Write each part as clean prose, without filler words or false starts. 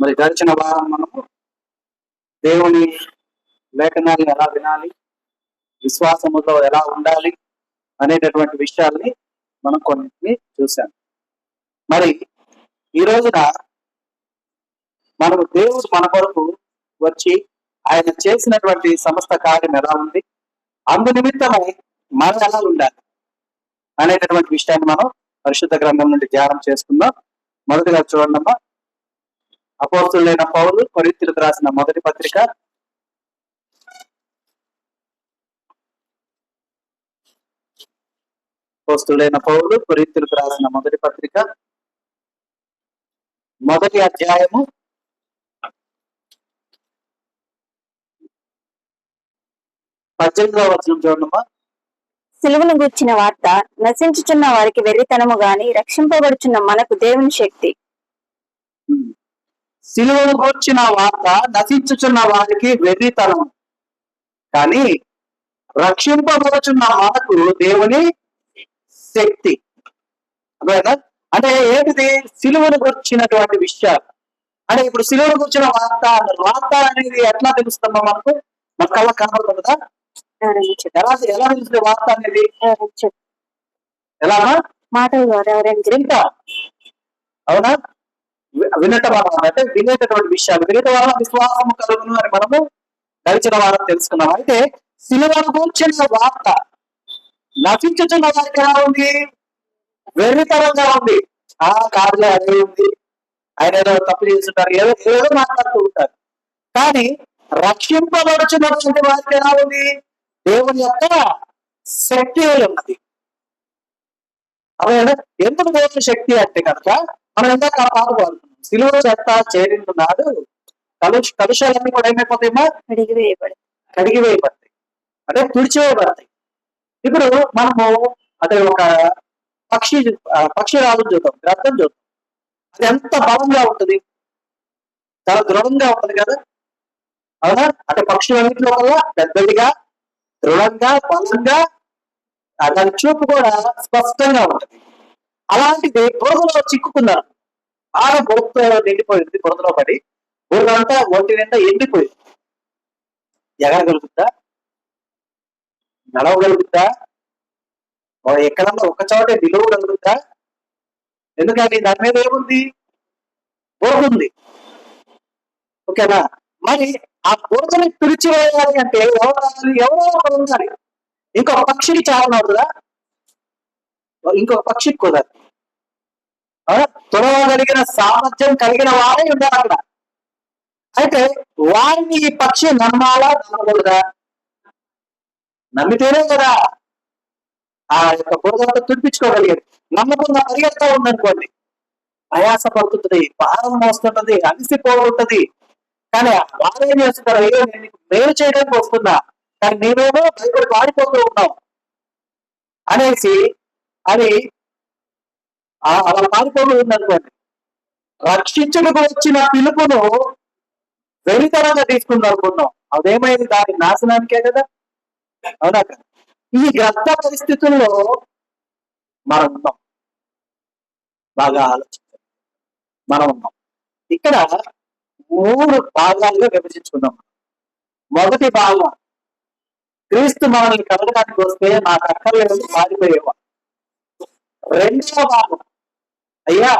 మరి గడిచిన వారం మనము దేవుని లేఖనాన్ని ఎలా వినాలి, విశ్వాసములో ఎలా ఉండాలి అనేటటువంటి విషయాల్ని మనం కొన్నింటిని చూసాం. మరి ఈ రోజున మనము దేవుడు మన కొరకు వచ్చి ఆయన చేసినటువంటి సమస్త కార్యం ఎలా ఉంది, అందు నిమిత్తమై మనం ఎలా ఉండాలి అనేటటువంటి విషయాన్ని మనం పరిశుద్ధ గ్రంథం నుండి ధ్యానం చేసుకుందాం. మొదటిగా చూడండమ్మా, అపోస్తులైన పౌలు కొరింథీయులకు రాసిన మొదటి పత్రిక అపోస్తులైన పౌలు కొరింథీయులకు రాసిన మొదటి పత్రిక మొదటి అధ్యాయము 18వ వచనం చూడమ్మా. సిలువను గూర్చిన వార్త నశించుచున్న వారికి వెర్రితనము గాని రక్షింపబడుచున్న మనకు దేవుని శక్తి. సిలువను గూర్చిన వార్త నశించుచున్న వారికి వెర్రితనము కానీ రక్షింపబడుచున్న మనకు దేవుని శక్తి. అంటే ఏంటిది? సిలువను గురించినటువంటి విషయాలు. అంటే ఇప్పుడు సిలువను గురించిన వార్త అనేది ఎట్లా తెలుస్తుందో మనకు మన కళ్ళ కనబడుతుంది కదా. ఎలా తెలుస్తుంది వార్త అనేది? ఎలా మాటల ద్వారా వింటా, అవునా? వినటం అంటే వినేటటువంటి విషయాలు, వినటం వల్ల విశ్వాసము కలుగును అని మనము గడిచిన వారం తెలుసుకున్నాం. అయితే సిలువను గూర్చిన వార్త నశించుచున్న వారికి ఎలా ఉంది? వెర్రితరంగా ఉంది. ఆ కార్లో అదే ఉంది, ఆయన ఏదో తప్పు చేస్తుంటారు, ఏదో మాట్లాడుతూ ఉంటారు. కానీ రక్షింపబడుచున్నటువంటి వారికి ఎలా ఉంది? దేవుని యొక్క శక్తి ఉన్నది. అవునా? ఎందుకు దేవుని శక్తి అంటే కనుక మనం ఇందాక పాట పాడుతున్నాం, సిలువ చెత్త చేరింటున్నాడు, కలుషాలన్నీ కూడా ఏమైపోతాయమ్మా? కడిగివేయబడతాయి, అంటే తుడిచివేయబడతాయి. ఇప్పుడు మనము అంటే ఒక పక్షి రాజు చూద్దాం, రక్తం చూద్దాం. అది ఎంత బలంగా ఉంటుంది, చాలా దృఢంగా ఉంటుంది కదా, అవునా? అంటే పక్షులన్నింటిలో కల్లా పెద్దదిగా, దృఢంగా, బలంగా, దాని చూపు కూడా స్పష్టంగా ఉంటుంది. అలాంటిది బురదలో చిక్కుకున్నారు, ఆడ బురదతో నిండిపోయింది, బురదలో పడి బురదంతా ఒంటి నిండా ఎండిపోయింది. ఎగరగలుగుద్దా? నడవగలుగుద్దా? ఎక్కడన్నా ఒక చోటే నిలవగలుగుద్దా? ఎందుకని దాని మీద ఏముంది? బురద ఉంది. ఓకేనా? మరి ఆ బురదని తుడిచివేయాలి అంటే ఎవరు రావాలి? ఎవరో ఒకరు ఉండాలి. ఇంకొక పక్షికి చాలని అవుతుందా? ఇంకొక పక్షికి కుదరదు. తుడవగలిగిన సామర్థ్యం కలిగిన వారే ఉండాలి అక్కడ. అయితే వారిని ఈ పక్షి నమ్మాలా, నమ్మకూడదా? నమ్మితేనే కదా ఆ యొక్క బురదంతా తుడిపించుకోగలిగేది. నమ్మకుండా పరిగెత్తా ఉందనుకోండి, ప్రయాస పడుతుంటది, భారం మోస్తుంటది, అలసిపోతుంటది. కానీ వారేం చేస్తున్నారు? అయ్యో నేను మేలు చేయడానికి వస్తున్నా, కానీ నేనేమో భయపడి పారిపోతూ ఉన్నావు అనేసి అది అలా పారిపోతూ ఉందనుకోండి. రక్షించుటకు వచ్చిన పిలుపును వెరితనంగా తీసుకుందాం అనుకున్నాం, అదేమైంది? దాని నాశనానికే కదా. అవునా? ఈ గ్రద్ద పరిస్థితుల్లో మనం ఉన్నాం. బాగా ఆలోచించాం, మనం ఉన్నాం. ఇక్కడ 3 భాగాలుగా విభజించుకున్నాం. మొదటి భాగం, క్రీస్తు మనల్ని కలగడానికి వస్తే నాకు అక్కర్లేదు, మారిపోయేవా. రెండవ భాగం, అయ్యా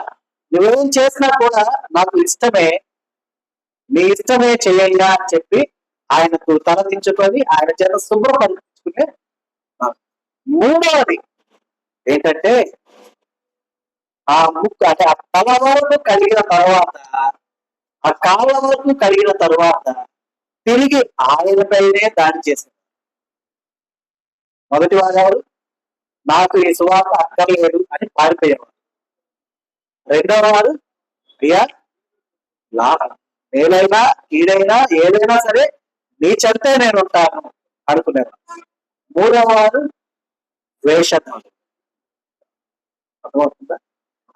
నువ్వేం చేసినా కూడా నాకు ఇష్టమే, నీ ఇష్టమే చేయ్యా అని చెప్పి ఆయనకు తలదించుకొని ఆయన చేత శుభ్రపరుచుకునే. మూడవది ఏంటంటే, ఆ ముక్కు అంటే ఆ తల వరకు కలిగిన తర్వాత, ఆ కాళ్ళ వరకు కలిగిన తరువాత తిరిగి ఆయనపైనే దాడి చేశారు. మొదటి వారు నాకు ఈ సువార్త అక్కర్లేదు అని పారిపోయేవారు. రెండవ వారు అయ్యా నేనైనా ఈడైనా ఏదైనా సరే నీ చెప్తే నేను ఉంటాను అనుకునేవారు. మూడవ వారు ద్వేషత్వం. అర్థమవుతుందా?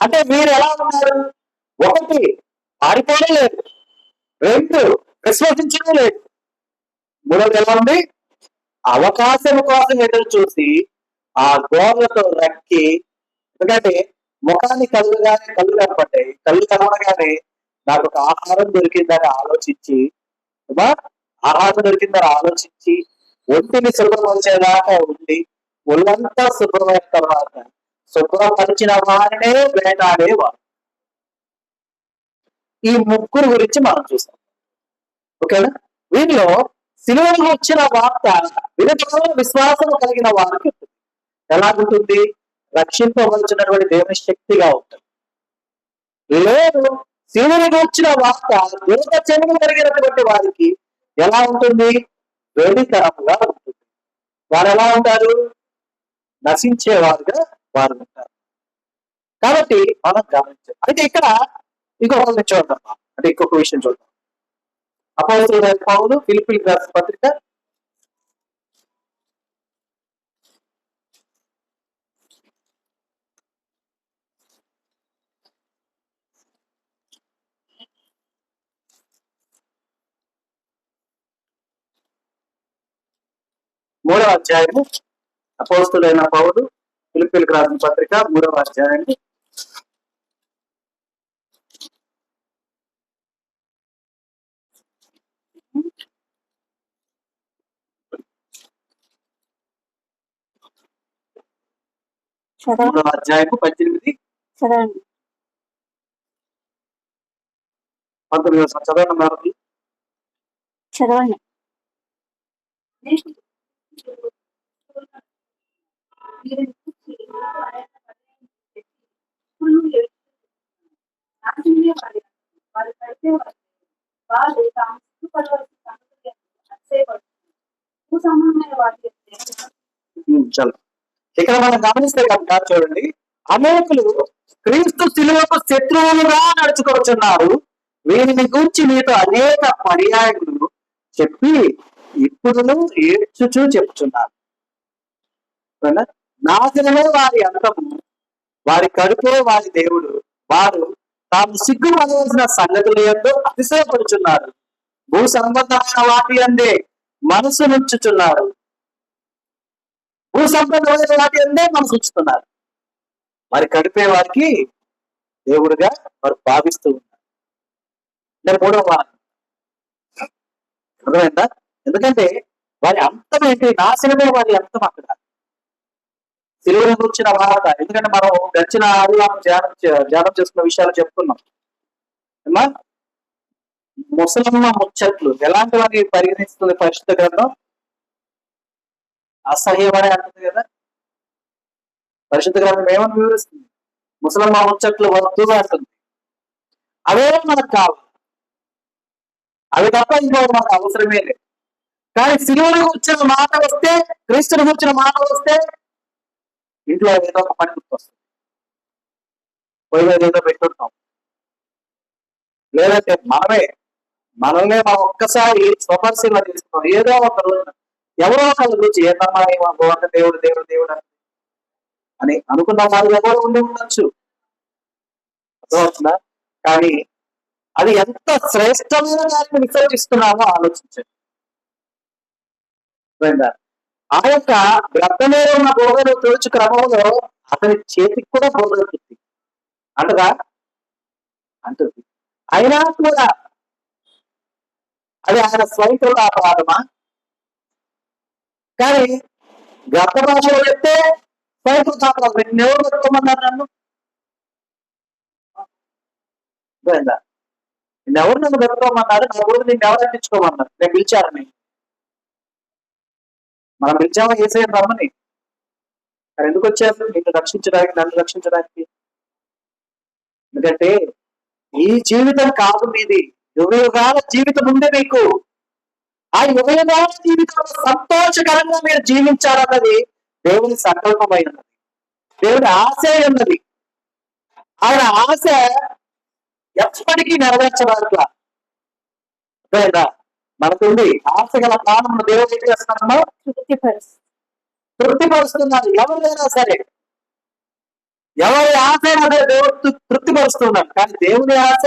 అంటే మీరు ఎలా ఉన్నారు? ఒకటి, పారిపోవడం లేదు. రెండు, విశ్వసించడం లేదు. మూడవది ఎలా ఉంది? అవకాశం కోసం ఎదురు చూసి ఆ గోర్లతో రక్కి, ఎందుకంటే ముఖాన్ని కళ్ళు కనపడ్డాయి, కళ్ళు కనపడగానే నాకు ఒక ఆహారం దొరికిందని ఆలోచించి, ఏమా, ఆహారం దొరికిందని ఆలోచించి ఒంటిని శుభ్రపరిచేదాకా ఉండి ఒళ్ళంతా శుభ్రమైన తర్వాత శుభ్రపరిచిన వారినే వేటాడేవారు. ఈ ముగ్గురు గురించి మనం చూస్తాం. ఓకేనా? వీటిలో సిలువకు వచ్చిన వార్త వినడంలో విశ్వాసం కలిగిన వారికి ఉంటుంది. ఎలాగుంటుంది? రక్షింపవలసినటువంటి దేవుని శక్తిగా ఉంటుంది. లేదు, సిలువకు వచ్చిన వార్త దురదర్శనము కలిగినటువంటి వారికి ఎలా ఉంటుంది? వేడితరముగా ఉంటుంది. వారు ఎలా ఉంటారు? నశించేవారుగా వారు ఉంటారు. కాబట్టి మనం గమనించాలి. అయితే ఇక్కడ ఇంకొక చూద్దాం, అంటే ఇంకొక విషయం చూద్దాం. అపోస్తలుడైన పౌలు ఫిలిప్పీయులకు రాసిన పత్రిక 3వ అధ్యాయము. అపోస్తలుడైన పౌలు ఫిలిప్పీయులకు రాసిన పత్రిక 3వ అధ్యాయము 18 చదవండి. 19 చదవండి. చదవండి. చలో, ఇక్కడ మనం గమనిస్తే కనుక చూడండి, అనేకులు క్రీస్తు శిలువకు శత్రువులుగా నడుచుకొచ్చున్నారు. వీరిని గురించి మీతో అనేక పర్యాయములు చెప్పి ఇప్పుడు ఏడ్చుచూ చెప్తున్నారు. నాశనమే వారి అంతము, వారి కడుపే వారి దేవుడు. వారు తాము సిగ్గుపడవలసిన సంగతుల యందు అతిశయపడుచున్నారు. భూ సంబంధమైన వాటి అందే మనసు నుంచుచున్నారు. భూ సంబంధమైన వాటి అందే మనసు ఉంచుతున్నారు. మరి కడిపే వారికి దేవుడుగా వారు భావిస్తూ ఉన్నారు. నేను 3వ వారం అర్థమైందా? ఎందుకంటే వారి అంతం ఏంటి? నాశనమే వారి అంతం. అక్కడ సిలువను గురించిన వార్త. ఎందుకంటే మనం గడిచిన ఆదివారం ధ్యానం చేసుకున్న విషయాలు చెప్పుకున్నాం. అమ్మా, ముసలమ్మ ముచ్చట్లు ఎలాంటి వారిని పరిగణిస్తుంది పరిశుద్ధ గ్రంథం? అసహ్యమని అంటుంది కదా. పరిశుద్ధ గ్రంథం ఏమని వివరిస్తుంది? ముసలమ్మ ముచ్చట్లు వద్దు అంటుంది. అవే మనకు కావాలి, అవి తప్ప ఇంకోటి మనకు అవసరమే లేదు. కానీ సిలువను కూర్చున్న మాట వస్తే, క్రీస్తుని కూర్చున్న మాట వస్తే ఇంట్లో ఏదో ఒక పని గుర్తొస్తుంది. పొయ్యి మీద ఏదో పెట్టుంటాం, లేదంటే మనల్నే మనం ఒక్కసారి స్వపరిశీలన చేసుకున్నాం. ఏదో ఒక రోజు ఎవరో ఒకళ్ళ గురించి ఏదమ్మా అంటే దేవుడు దేవుడు దేవుడు అని అనుకున్న వాళ్ళు ఎవరు ఉండి ఉండొచ్చు, అర్థమవుతుందా? కానీ అది ఎంత శ్రేష్టమైన దాన్ని విసర్జిస్తున్నామో ఆలోచించండి. ఆ యొక్క గ్రంథంలో ఉన్న బోధను తోచు క్రమంలో అతని చేతికి కూడా బోధన ఉంటుంది అంటదా అంటుంది. అయినా కూడా అది ఆయన స్వయంకృత అపరాధమా? కానీ గ్రంథ భాషలో చెప్తే స్వయంకృత అపరాధం. ఎవరు పెట్టుకోమన్నారు నన్ను? నిన్నెవరు నన్ను పెట్టుకోమన్నారు? నా ఊరు నిన్ను ఎవరు అంటించుకోమన్నారు? నేను పిలిచారని. మనం పిలిచామా ఏసయ్య రమ్మని? కానీ ఎందుకు వచ్చారు? నిన్ను రక్షించడానికి, నన్ను రక్షించడానికి. ఎందుకంటే ఈ జీవితం కాదు మీది, యుగయుగాల జీవితం ఉంది మీకు. ఆ యుగయుగాల జీవితం సంతోషకరంగా మీరు జీవించాలన్నది దేవుని సంకల్పమైనది, దేవుని ఆశ ఉన్నది. ఆయన ఆశ ఎప్పటికీ నెరవేర్చబడట్లా. మనకుంది ఆశ గల ప్రాణం దేవుడు ఏం చేస్తున్నామో తృప్తిపరుస్తున్నారు. ఎవరైనా సరే, ఎవరి ఆశ అదే దేవుడు తృప్తిపరుస్తున్నారు. కానీ దేవుని ఆశ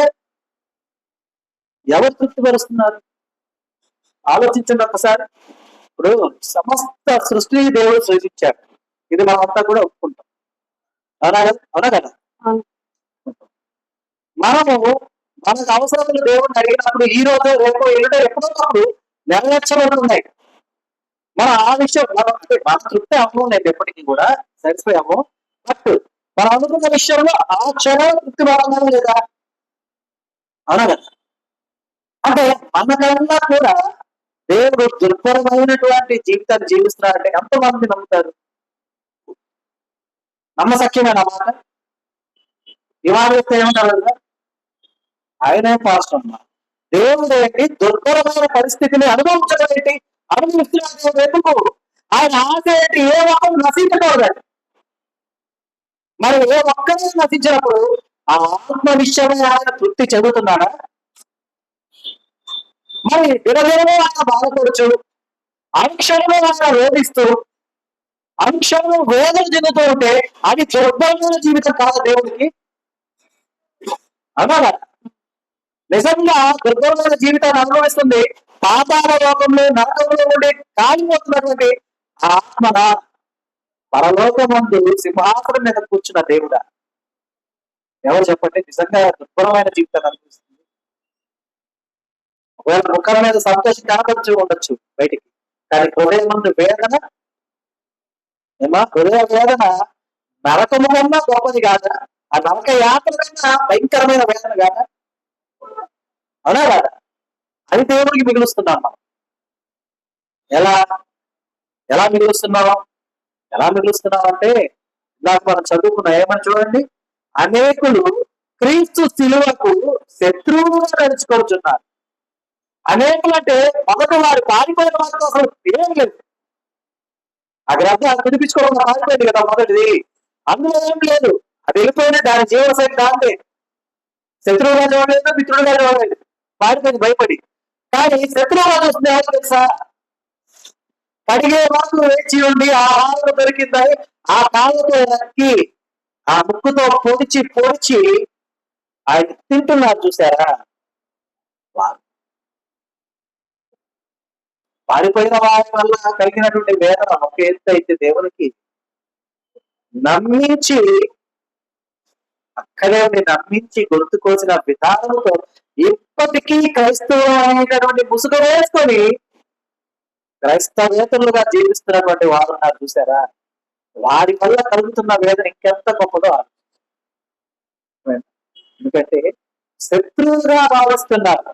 ఎవరు తృప్తిపరుస్తున్నారు? ఆలోచించండి ఒకసారి. ఇప్పుడు సమస్త సృష్టి దేవుడు సృష్టించాడు, ఇది మనమంతా కూడా ఒప్పుకుంటాం. అవునా కదా? మనము మనకు అవసరములు దేవుడిని అడిగినప్పుడు ఈ రోజు రేపు ఎల్లుండో ఎప్పుడోప్పుడు నెరవేర్చబడుతున్నాయి. మనం ఆ విషయం అంటే మన తృప్తి అవ్వం లేదు, ఎప్పటికీ కూడా సాటిస్ఫై అవ్వం. బట్ మనం అనుకున్న విషయంలో ఆ క్షణం తృప్తి పడడం లేదా? అవునా కదా? అంటే మనకన్నా కూడా దేవుడు దుర్భరమైనటువంటి జీవితాన్ని జీవిస్తున్నారంటే ఎంతమంది నమ్ముతారు? నమ్మసఖ్యమైన మాట ఇవాళ ఏమంటారు కదా, ఆయనే పాస్ట్ అమ్మ. దేవుడు ఏంటి దుర్భరమైన పరిస్థితిని అనుభవించడం ఏంటి? అనుభవిస్తున్నాడు ఎందుకు? ఆయన ఆశ ఏంటి? ఏ ఒక్కరు నశించకూడదు. మరి ఏ ఒక్కరూ నశించినప్పుడు ఆ ఆత్మ విషయమే ఆయన తృప్తి చెందుతున్నాడా? మరి దినదినమే ఆయన బాధపడుచు, అనుక్షణమే ఆయన రోధిస్తూ, అనుక్షణం వేదన చెందుతూ ఉంటే అది దుర్భరమైన జీవితం కాదు దేవుడికి. అవునా? నిజంగా దుర్భరమైన జీవితాన్ని అనుభవిస్తుంది, పాతాళ లోకంలో నరకంలో ఉండి కాలిపోతున్నటువంటి ఆ ఆత్మన పరలోకమందు సింహాసనం మీద కూర్చున్న దేవుడా? ఎవరు చెప్పండి నిజంగా దుర్భరమైన జీవితాన్ని అనుభవిస్తుంది? ఒకవేళ ముఖం మీద సంతోషం కనపడుచు ఉండొచ్చు బయటికి, కానీ హృదయం ముందు వేదన, హృదయ వేదన నరకము కన్నా గొప్పది కాదా? ఆ నరక యాత్ర కన్నా భయంకరమైన వేదన కాదా? అవునా కాదా? అది దేవుడికి మిగులుస్తున్నాం మనం. ఎలా ఎలా మిగులుస్తున్నాం? ఎలా మిగులుస్తున్నాం అంటే ఇందాక మనం చదువుకున్నాం, ఏమని చూడండి, అనేకులు క్రీస్తు శిలువకు శత్రువుగా నడుచుకోవచ్చున్నారు. అనేకులు అంటే మొదట వారు పారిపోయిన వారితో అసలు ఏం లేదు. ఆ గ్రంథాలు వినిపించుకోవడం పారిపోయింది కదా మొదటిది, అందులో ఏం లేదు. అది వెళ్ళిపోయినా దాని జీవనశైలి దాంతే. శత్రువుగా చూడలేదు, మిత్రుడుగా చూడలేదు, పారిపోయింది భయపడి. కానీ శత్రువుగా చూస్తుంది ఎవరు తెలుసా? కడిగే వాళ్ళు వేచి ఉండి ఆహారం దొరికిందని ఆ కాళ్ళతో నక్కి ఆ ముక్కుతో పొడిచి పొడిచి ఆయన తింటున్నారు చూసారా? పారిపోయిన వారి వల్ల కలిగినటువంటి వేదన ఒక ఎత్తు అయితే, దేవునికి నమ్మించి అక్కడే నమ్మించి గొంతు కోసిన విధానంతో ఇప్పటికీ క్రైస్తవం అనేటటువంటి ముసుగు వేసుకొని క్రైస్తవేతరులుగా జీవిస్తున్నటువంటి వారు ఉన్నారు చూసారా? వారి వల్ల కలుగుతున్న వేదన ఇంకెంత గొప్పదో. ఎందుకంటే శత్రువుగా భావిస్తున్నారు.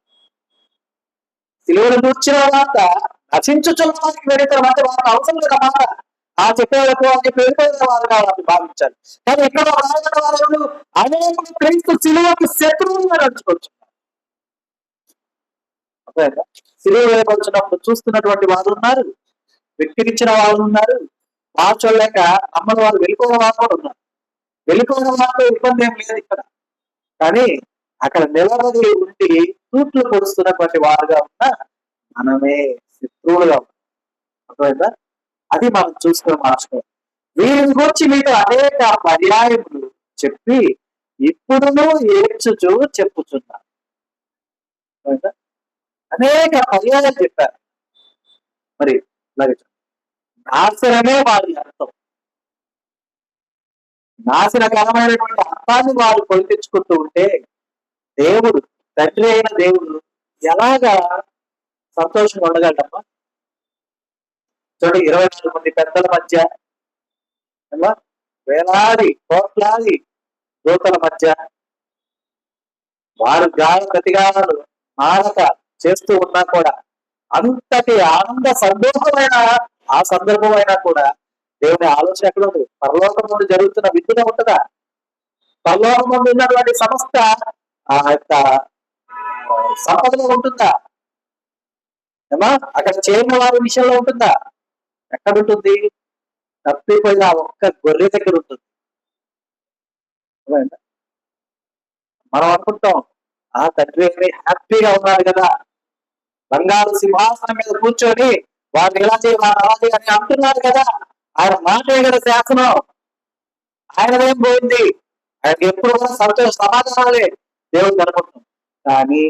సిలువను కూర్చిన తర్వాత నశించుచున్న వారికి వెళ్తారు అంటే వాళ్ళకి అవసరం లేదన్నమాట. ఆ చెప్పేవాళ్ళకు అని చెప్పి వెళ్ళిపోయిన వారు కావాలని భావించాలి. కానీ ఇక్కడ వాళ్ళు అనేక క్రీస్తు సిలువకు శత్రువులుగా నడుచుకోవచ్చు. సిలువ వేయబడుచున్నప్పుడు చూస్తున్నటువంటి వాళ్ళు ఉన్నారు, వెక్కిరించిన వాళ్ళు ఉన్నారు, మార్చలేక అమ్మని వాళ్ళు వెళ్ళిపోయిన వాళ్ళు కూడా ఉన్నారు. వెళ్ళిపోయిన వాళ్ళతో ఇబ్బంది ఏం లేదు ఇక్కడ, కానీ అక్కడ నిలబడి ఉండి తూట్లు పొడుస్తున్నటువంటి వారుగా ఉన్న మనమే శత్రువులుగా ఉన్నాం. అర్థమైందా? అది మనం చూసుకుని మార్చుకోవాలి. వీరిని గురించి మీతో అనేక పర్యాయములు చెప్పి ఇప్పుడును ఏడ్చుచు చెప్పుచున్నారు. అనేక పర్యాయాలు చెప్పారు. మరి అలాగే నాశనమే వారి అర్థం. నాశనకరమైనటువంటి అర్థాన్ని వారు కొని తెచ్చుకుంటూ ఉంటే దేవుడు, తండ్రి అయిన దేవుడు ఎలాగా సంతోషంగా ఉండగలడమ్మా? చూడండి, 24 మంది పెద్దల మధ్య, వేలాది కోట్లాది దూతల మధ్య వారు గాయ ప్రతిగాలు మారక చేస్తూ ఉన్నా కూడా, అంతటి ఆనంద సందోహమైన ఆ సందర్భమైనా కూడా దేవుని ఆలోచన ఎక్కడ ఉంది? పరలోకం ముందు జరుగుతున్న విధుగా ఉంటుందా? పరలోకం ముందు ఉన్నటువంటి సమస్త ఆ యొక్క సంపదలో ఉంటుందా? ఏమా అక్కడ చేరిన వారి విషయంలో ఉంటుందా? ఎక్కడుంటుంది? తప్పిపోయిన ఒక్క గొర్రె దగ్గర ఉంటుంది. మనం అనుకుంటాం ఆ తండ్రి హ్యాపీగా ఉన్నాడు కదా, బంగారు సింహాసనం మీద కూర్చొని వారిని ఎలా చేయాలి అలా చేయాలని అంటున్నారు కదా, ఆయన మాటే కదా శాసనం, ఆయనదేం పోయింది, ఆయనకి ఎప్పుడు కూడా సమాధానాలే దేవుడు అనుకుంటున్నాం. కానీ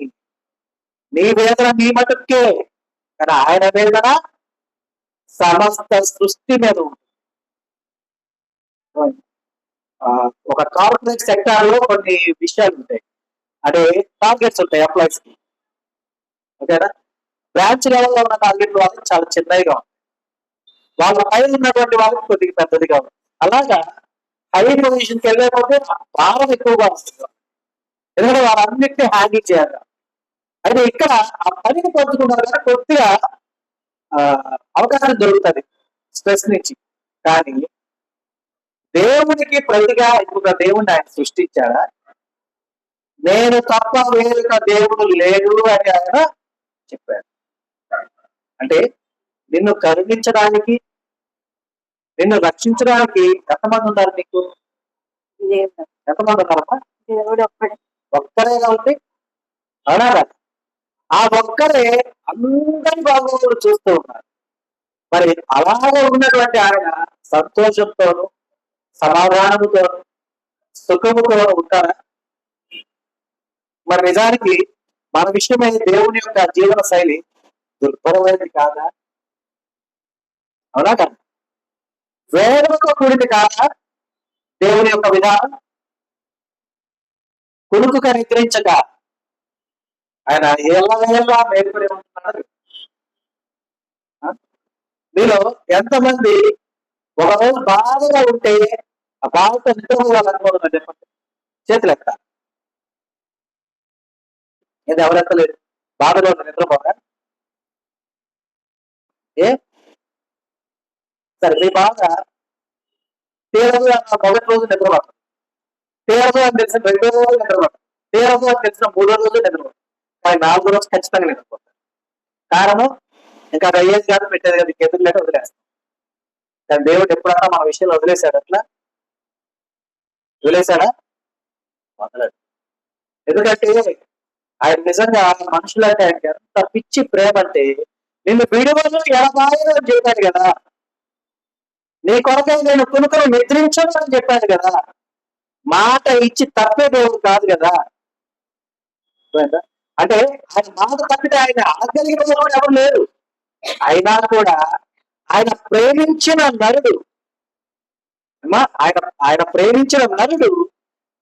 నీ వేదన నీ మటుకే, కానీ ఆయన వేదన సమస్త సృష్టి మీద ఉంటుంది. ఒక కార్పొరేట్ సెక్టార్ లో కొన్ని విషయాలు ఉంటాయి. అంటే టార్గెట్స్ ఉంటాయి ఎంప్లాయీస్ కి. ఓకేనా? బ్రాంచ్ లెవెల్లో ఉన్న టార్గెట్ వాళ్ళకి చాలా చిన్నవిగా ఉంది, వాళ్ళ పైన ఉన్నటువంటి వాళ్ళకి కొద్దిగా పెద్దదిగా ఉంది. అలాగా హై పొజిషన్కి వెళ్ళకపోతే భారం ఎక్కువగా వస్తుంది, ఎందుకంటే వాళ్ళన్నింటినీ హ్యాండిల్ చేయాలి. అయితే ఇక్కడ ఆ పనిని పంచుకున్నారు కదా, కొద్దిగా అవకాశం దొరుకుతుంది స్ట్రెస్ నుంచి. కానీ దేవునికి ప్రతిగా ఇంకొక దేవుడిని ఆయన సృష్టించాడా? నేను తప్ప వేరొక దేవుడు లేడు అని ఆయన చెప్పాడు. అంటే నిన్ను కరుణించడానికి, నిన్ను రక్షించడానికి ఎంతమంది ఉన్నారు నీకు? ఎంతమంది ఉన్నారమ్మా? దేవుడు ఒక్కడే. ఒక్కరే కాబట్టి అవునా? ఆ ఒక్కరే అందరి బాగోగులు చూస్తూ ఉన్నారు. మరి అలాగే ఉన్నటువంటి ఆయన సంతోషంతోనూ సమాధానముతోనూ సుఖముతో ఉంటారా? మరి నిజానికి మన విషయమైన దేవుని యొక్క జీవన శైలి దుర్భరమైనది కాదా? అవునా కదా? వేదనతో కూడింది కాదా దేవుని యొక్క విధానం? కునుకుగా నిద్రించక ఆయన ఎలా మేల్కొని ఉంటున్నాడు. మీలో ఎంతమంది ఒకరోజు బాధగా ఉంటే ఆ బాధతో నిద్రపోవాలనుకోవడం చెప్పండి, చేతులు ఎక్క. ఇది ఎవరెత్తలేదు. బాధలో నిద్రపోగా ఏ సరే, మీ బాధ తీరదు అన్న మొదటి రోజు నిద్రపోతాం, తీరదు అని తెలిసిన 2వ రోజు నిద్రపోతాం, తీరదు అని తెలిసిన 3వ రోజు నిద్రపోతాం, కానీ 4వ రోజు ఖచ్చితంగా నిద్రపోతాం. కారణం ఇంకా అది అయ్యేది కాదు, పెట్టేది కాదు, ఎదురు లేక వదిలేస్తాం. కానీ దేవుడు ఎప్పుడన్నా మన విషయంలో వదిలేశాడు? అట్లా వదిలేశాడా? వదలడు. ఎందుకంటే ఆయన నిజంగా మనుషులంటే ఆయనకి ఎంత పిచ్చి ప్రేమ అంటే, నిన్ను విడువను ఎడబాయను అని చెప్పాడు కదా, నీ కొరకై నేను కునుకను నిద్రించను అని చెప్పాడు కదా. మాట ఇచ్చి తప్పే దేవుడు కాదు కదా. అంటే ఆయన మాట తప్పితే ఆయన ఆగలిగిన వాడు ఎవరు లేరు. అయినా కూడా ఆయన ప్రేమించిన నరుడు, ఆయన ప్రేమించిన నరుడు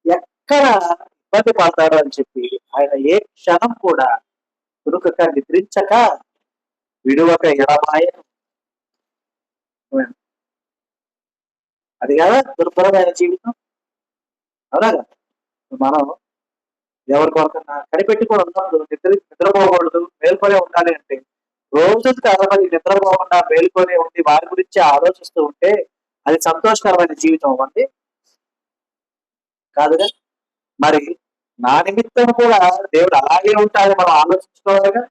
ఎక్కడ ఇబ్బంది పడతాడు అని చెప్పి ఆయన ఏ క్షణం కూడా కునుకక నిద్రించక విడువక ఎడబాయను. అది కదా దుర్భరమైన జీవితం. అవునా కదా? మనం ఎవరి కొరకన్నా కనిపెట్టుకొని ఉన్నప్పుడు నిద్రపోకూడదు, మేల్కొనే ఉండాలి అంటే రోజుకి 60 నిద్రపోకుండా మేల్కొనే ఉండి వారి గురించి ఆలోచిస్తూ ఉంటే అది సంతోషకరమైన జీవితం అవ్వండి కాదుగా. మరి నా నిమిత్తం కూడా దేవుడు అలాగే ఉంటాడని మనం ఆలోచించుకోవాలిగా.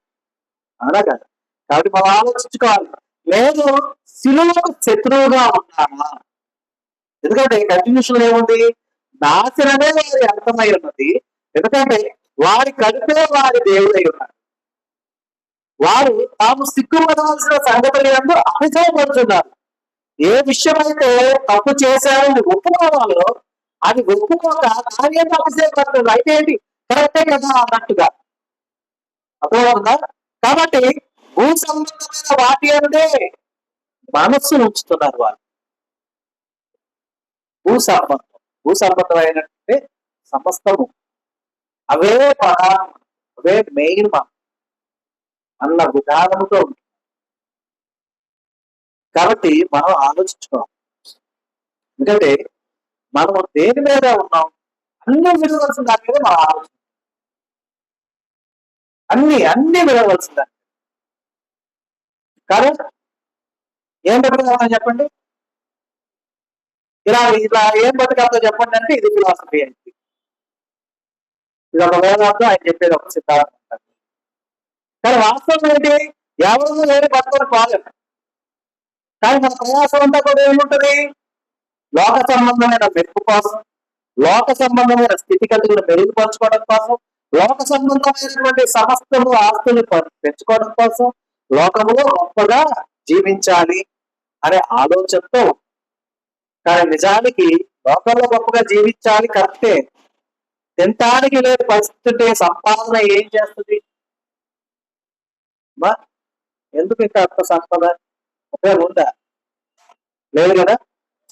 అవునా కదా? కాబట్టి మనం ఆలోచించుకోవాలి, లేదు శిలువకు శత్రువుగా ఉన్నామా? ఎందుకంటే కంటిన్యూషన్ ఏముంది? నాశనమే వారి అర్థమై ఉన్నది, ఎందుకంటే వారి కడుపే వారి దేవుడై ఉన్నారు. వారు తాము సిగ్గుపడవలసిన సంగతులు ఎందు అభిజయపడుతున్నారు. ఏ విషయమైతే తప్పు చేశారని ఒప్పుకోవాలో అది ఒప్పుకోక దాని అభిజయపడుతుంది. అయితే ఏంటి? కరెక్టే కదా అన్నట్టుగా అర్థమవుతుందా? కాబట్టి భూ సంబంధమైన వాటి అందే మనస్సును ఉంచుతున్నారు వాళ్ళు. భూ సంబంధమైనటువంటి సమస్తము అవే ప్రధానం, అవే మెయిన్ అన్న విధానముతో ఉంటుంది. కాబట్టి మనం ఆలోచించుకోవాలి, ఎందుకంటే మనం దేని మీద ఉన్నాం, అన్ని విడవలసిన దాని మీద మనం ఆలోచన, అన్ని విడవలసిన దాని కానీ ఏం బతకాలని చెప్పండి, ఇలా ఏం బతకాలో చెప్పండి అంటే ఇది ఫిలాసఫీ అయింది. ఇది ఒక వేదాంతం, ఆయన చెప్పేది ఒక సిద్ధాంతం. కానీ వాస్తవం ఏంటి? ఎవరు లేని బతుకొని పోలేదు. కానీ మన ప్రయాసం అంతా కూడా ఏముంటది? లోక సంబంధమైన మెరుపు కోసం, లోక సంబంధమైన స్థితిగతులను మెరుగుపరచుకోవడం కోసం, లోక సంబంధమైనటువంటి సమస్తము ఆస్తులు పెంచుకోవడం కోసం, లోకములో గొప్పగా జీవించాలి అనే ఆలోచనతో. కానీ నిజానికి లోకంలో గొప్పగా జీవించాలి కరెక్టే, తినటానికి లేదు పరిస్థితి సంపాదన ఏం చేస్తుంది? ఎందుకు ఇంకా అంత సంపద ఉపయోగం ఉందా? లేదు కదా.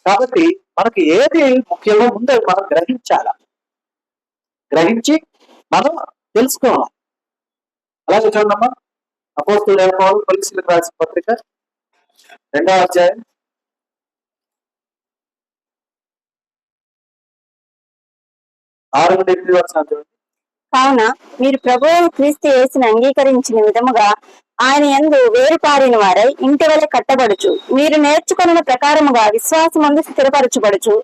కాబట్టి మనకి ఏది ముఖ్యంగా ఉందో మనం గ్రహించాల, గ్రహించి మనం తెలుసుకోవాలి. అలాగే చూడమ్మా, అపోస్తలుడైన పౌలు కొరింథీయులకు రాసిన పత్రిక 2వ అధ్యాయం 6 నుండి 8 వచనాలు చూడండి. కావున మీరు ప్రభువైన క్రీస్తు యేసుని అంగీకరించిన విధముగా ఆయన యందు వేరుపారిన వారై ఇంటి వలె కట్టబడుచు, మీరు నేర్చుకున్న ప్రకారముగా విశ్వాసమందు స్థిరపరచబడుచు,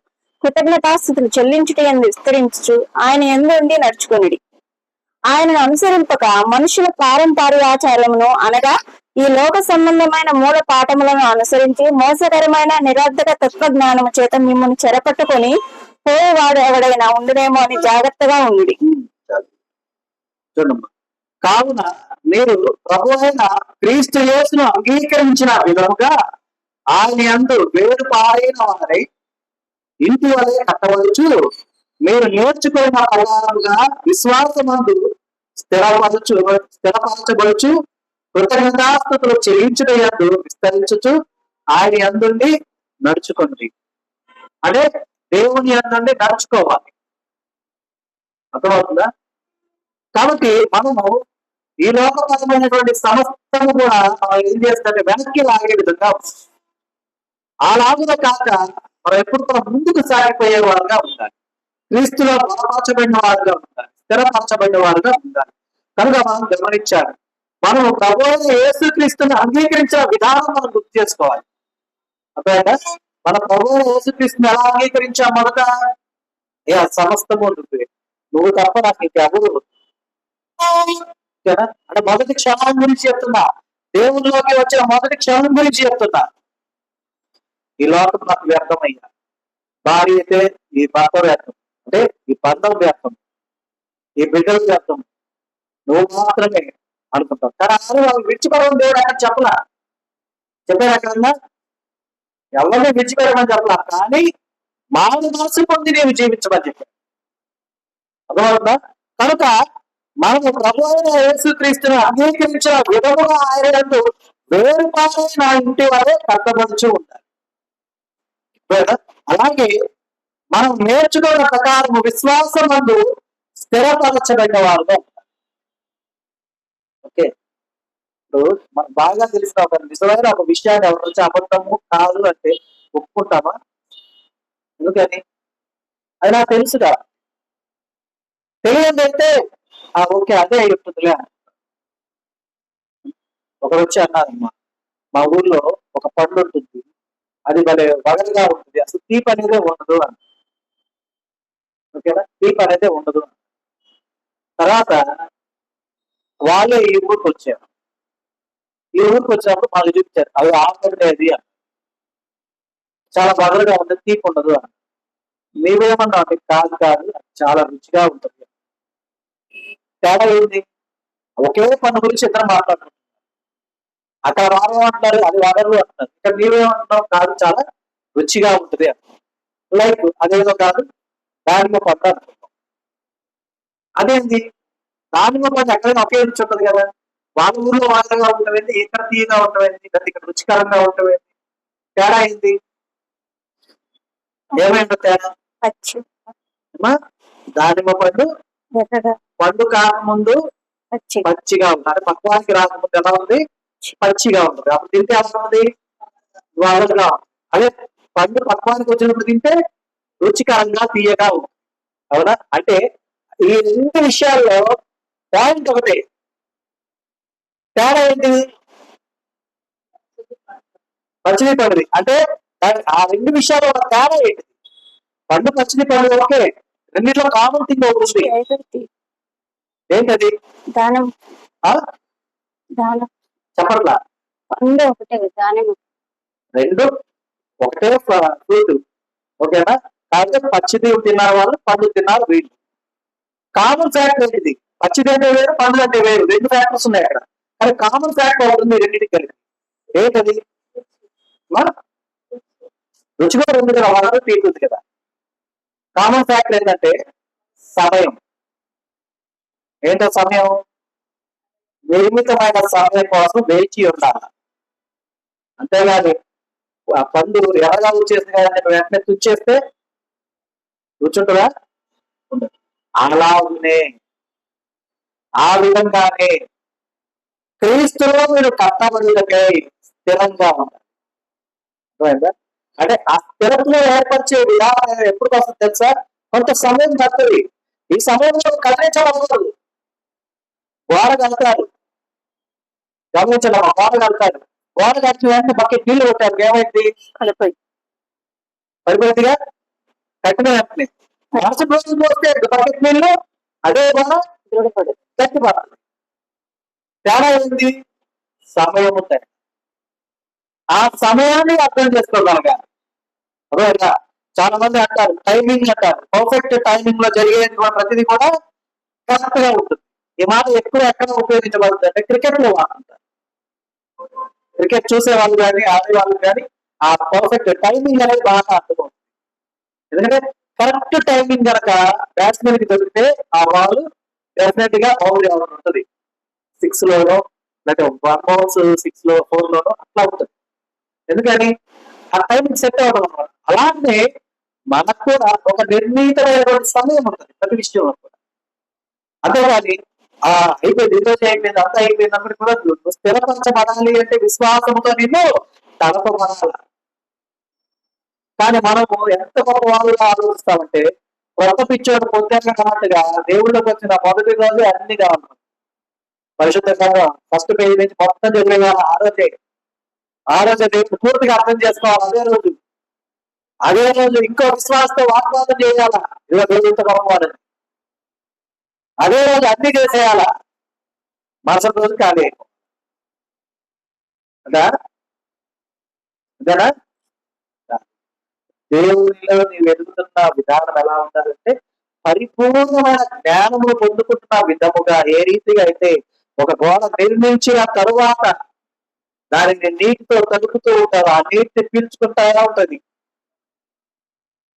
కృతజ్ఞతాస్తుతులు చెల్లించుట యందు విస్తరించుచు ఆయన యందు ఉండి నడుచుకొనిడి. ఆయనను అనుసరింపక మనుషుల పారంపర్యాచారమును అనగా ఈ లోక సంబంధమైన మూల పాఠములను అనుసరించి మోసకరమైన నిరర్ధక తత్వజ్ఞానము చేత మిమ్మల్ని చెరపట్టుకొని పోయేవాడు ఎవడైనా ఉండునేమో అని జాగ్రత్తగా ఉండుడి. చూడమ్మా, కావున మీరు ప్రభువైన క్రీస్తు యేసును అంగీకరించిన విధముగా ఆయన యందు వేరుపారైన వారై ఇంటి వలె కట్టవచ్చు, మీరు నేర్చుకున్న ప్రకారముగా విశ్వాసమందు స్థిరపరచబడుచు, కృతజ్ఞతాస్తుతులు చెల్లించుట యందు విస్తరించుచు ఆయన యందుండి నడుచుకోండి. అంటే దేవుని యందుండి నడుచుకోవాలి. అర్థమవుతుందా? కాబట్టి మనము ఈ లోకపరమైనటువంటి సమస్తము కూడా మనం ఏం చేస్తుంటే వెనక్కి లాగే విధంగా ఆ లాగులో కాక మనం ఎప్పుడు కూడా ముందుకు సాగిపోయే వారుగా ఉండాలి. క్రీస్తులో బలపరచబడిన వారుగా ఉండాలి, స్థిరపరచబడిన వారుగా ఉండాలి. కనుక మనం గమనించాలి, మనం ప్రభువైన యేసుక్రీస్తుని అంగీకరించిన విధానం మనం గుర్తు చేసుకోవాలి. అర్థమైందా? మన ప్రభువైన యేసుక్రీస్తుని ఎలా అంగీకరించాం? మొదట ఏ సమస్తము ఉంటుంది, నువ్వు తప్ప నాకు ఇంకెవరు. అంటే మొదటి క్షణం గురించి చెప్తున్నా, దేవుళ్ళలోకి వచ్చిన మొదటి క్షణం గురించి చెప్తున్నా. ఈ లోకం నాకు వ్యర్థమయ్యా, భార్య అయితే ఈ భర్త వ్యర్థం, అంటే ఈ బంధం వ్యర్థం, ఈ బిడ్డలు వ్యర్థం, నువ్వు మాత్రమే అనుకుంటావు. కానీ అసలు వాళ్ళు విడిచిపెట్టడం దేవుడు ఆయన చెప్పలా. చెప్పారు ఎక్కడన్నా? ఎవరిని విడిచిపెట్టమని చెప్పలా, కానీ మానవ మనసు పొంది నేను జీవించమని చెప్పాను. అర్థమవుతుందా? కనుక మనము ప్రభువైన యేసుక్రీస్తుని అంగీకరించిన విధముగా ఆయన యందు వేరుపారైన ఇంటి వలె కట్టబడుచు ఉండాలి. అలాగే మనం నేర్చుకున్న ప్రకారం విశ్వాసమందు స్థిరపరచబడిన వారుగా ఉంటారు. ఓకే, ఇప్పుడు మనకు బాగా తెలిసిన ఒక నిజమైన ఒక విషయాన్ని ఎవరు వచ్చి అబద్ధము కాదు అంటే ఒప్పుకుంటామా? ఎందుకని? అది నాకు తెలుసుగా. తెలియదు అయితే ఓకే అదే చెప్తుందిలే. ఒకరు వచ్చి అన్నారమ్మా, మా ఊర్లో ఒక పండు ఉంటుంది, అది భలే వగలుగా ఉంటుంది, అసలు తీపి అనేదే ఉండదు అని. ఓకేనా? తీపి అనేదే ఉండదు. తర్వాత వాళ్ళే ఈ ఊరికి వచ్చారు. ఈ ఊరికి వచ్చినప్పుడు మాకు చూపించారు, అవి ఆకునేది అని, చాలా వగలుగా ఉంటుంది, తీపి ఉండదు అని. మేమేమన్నా అంటే కాదు కాదు, చాలా రుచిగా ఉంటుంది. తేడా ఏంటి? ఒకే పన్ను గురించి ఇద్దరు మాట్లాడుతున్నారు. అక్కడ వాడేమంటున్నారు, అది వగలు అంటున్నారు. ఇక్కడ నీవేమంటున్నావు, కాదు చాలా రుచిగా ఉంటుంది అంటున్నాం. లైక్ అదేదో కాదు దానిమ్మ పండు అనుకుంటాం. అదేంటి? దానిమ్మ పండు ఎక్కడైనా ఒకే రుచి ఉంటుంది కదా. వాళ్ళ ఊర్లో వాడగా ఉంటుంది, ఇక్కడ తీయగా ఉంటుంది, ఇక్కడ రుచికరంగా ఉంటుంది. తేడా ఏంటి? ఏమైందో తేడా? దానిమ్మ పండు పండు కాకముందు పచ్చిగా ఉంది, అంటే పక్వానికి రాకముందు ఎలా ఉంది? పచ్చిగా ఉంటుంది. అప్పుడు తింటే ఎలా ఉంది? వగలుగా ఉంది. అదే పండు పక్వానికి వచ్చినప్పుడు తింటే రుచికరంగా తీయగా ఉంది. అవునా? అంటే ఈ రెండు విషయాల్లో పాయింట్ ఒకటే, తేడా ఏంటి? పచ్చిది పండుది. అంటే ఆ రెండు విషయాల్లో తేడా ఏంటి? పండు పచ్చిది పండు ఓకే, రెండిట్లో కామన్ థింగ్ ఒకటి ఉంది. ఏంటది? చెప్పట్లా? పండు ఒకటే, రెండు ఒకటే ఫ్రూట్. ఓకేనా? కాకపోతే పచ్చిది తిన్నారు వాళ్ళు, పండు తిన్నారు వీళ్ళు. కామన్ ఫ్యాక్టర్ ఏంటిది? పచ్చిది అంటే వేరు, పండు అంటే వేరు, రెండు ఫ్యాక్టర్స్ ఉన్నాయి అక్కడ. కానీ కామన్ ఫ్యాక్టర్ అవుతుంది రెండింటికి కలిపి. ఏంటది? రుచి కూడా ఉంది కదా, వాళ్ళ తీరుతుంది కదా. కామన్ ఫ్యాక్టర్ ఏంటంటే సమయం. ఏంటో సమయం? నిర్మితమైన సమయం కోసం వేచి ఉండాలి. అంతేగాని ఆ పండు ఎర్రగా వచ్చేసింది కదా వెంటనే తుచ్చేస్తే రుచి ఉంటుందా? ఉండదు. అలానే ఆ విధంగానే క్రీస్తులో మీరు కట్టబడులకై స్థిరంగా ఉంటారు. అర్థమైందా? అంటే ఆ స్థిరత్వం ఏర్పరిచే విధానం ఎప్పుడు వస్తుంది తెలుసా? కొంత సమయం పడుతుంది. ఈ సమయంలో కదిలించబడదు. గోడ కడతారు, గమనించడం గోడ కడతారు. గోడ కట్టిన వెంటనే బకెట్ నీళ్లు కొట్టారు, ఏమైంది? పడిపోయిందిగా. కట్టిన వెంటనే మరుసటి రోజు పోస్తే బకెట్ నీళ్లు అదే గోడ గట్టిపడుతుంది. తేడా ఏంది? సమయం ఉంటాయి. ఆ సమయాన్ని అర్థం చేసుకోగలగాలి. అదేగా చాలా మంది అంటారు టైమింగ్ అంటారు. పర్ఫెక్ట్ టైమింగ్ లో జరిగేటువంటి ప్రతిదీ కూడా కరెక్ట్ గా ఉంటుంది. ఈ మాట ఎక్కువ ఎక్కడ ఉపయోగించబడుతుంది అంటే క్రికెట్ లో వాడుతుంటారు. క్రికెట్ చూసే వాళ్ళు కానీ ఆడే వాళ్ళు కానీ ఆ పర్ఫెక్ట్ టైమింగ్ అనేది బాగా అర్థమవుతుంది. ఎందుకంటే కరెక్ట్ టైమింగ్ కనుక బ్యాట్స్మెన్ కి దొరికితే ఆ బాల్ డెఫినెట్ గా బౌండరీ అవ్వడం ఉంటుంది. 6 లోనో లేకపోతే 1 బౌన్స్ 6 లో 4 లోనో అట్లా ఉంటుంది. ఎందుకని ఆ టైమింగ్ సెట్ అవ్వడం అన్నమాట. అలాగే మనకు కూడా ఒక నిర్ణీతమైనటువంటి సమయం ఉంటుంది ప్రతి విషయంలో కూడా. అంతేగాని అయిపోయింది, ఈరోజు అయిపోయింది, అంతా అయిపోయింది అన్నప్పుడు కూడా నువ్వు స్థిరపరచబడాలి అంటే విశ్వాసంతో నిన్ను తడపబడాలి. కానీ మనము ఎంత గొప్ప వాళ్ళుగా ఆలోచిస్తామంటే కొత్త పిచ్చోడు పొద్దున్న కానట్టుగా దేవుళ్ళకి వచ్చిన మొదటి రోజు అన్ని కావాలి. పరిశుద్ధ సంఘం ఫస్ట్ పేజీ నుంచి మొత్తం చదివేయాలి. ఆ రోజు దేవుడు పూర్తిగా అర్థం చేసుకోవాలి. అదే రోజు ఇంకో విశ్వాసంతో వాగ్వాదం చేయాలా, ఇదిగో దేవుడితో గొప్పవాడని. అదే రోజు అన్ని చేసేయాలా, మరుసటి రోజు ఖాళీ అంతేనా? దేవునిలో నీవు ఎదుగుతున్న విధానం ఎలా ఉండాలంటే పరిపూర్ణమైన జ్ఞానము పొందుకుంటున్న విధముగా. ఏ రీతిగా అయితే ఒక గోడ నిర్మించిన తరువాత దానిని నీటితో తడుపుతూ ఉంటారు, ఆ నీటిని పీల్చుకుంటా ఉంటది.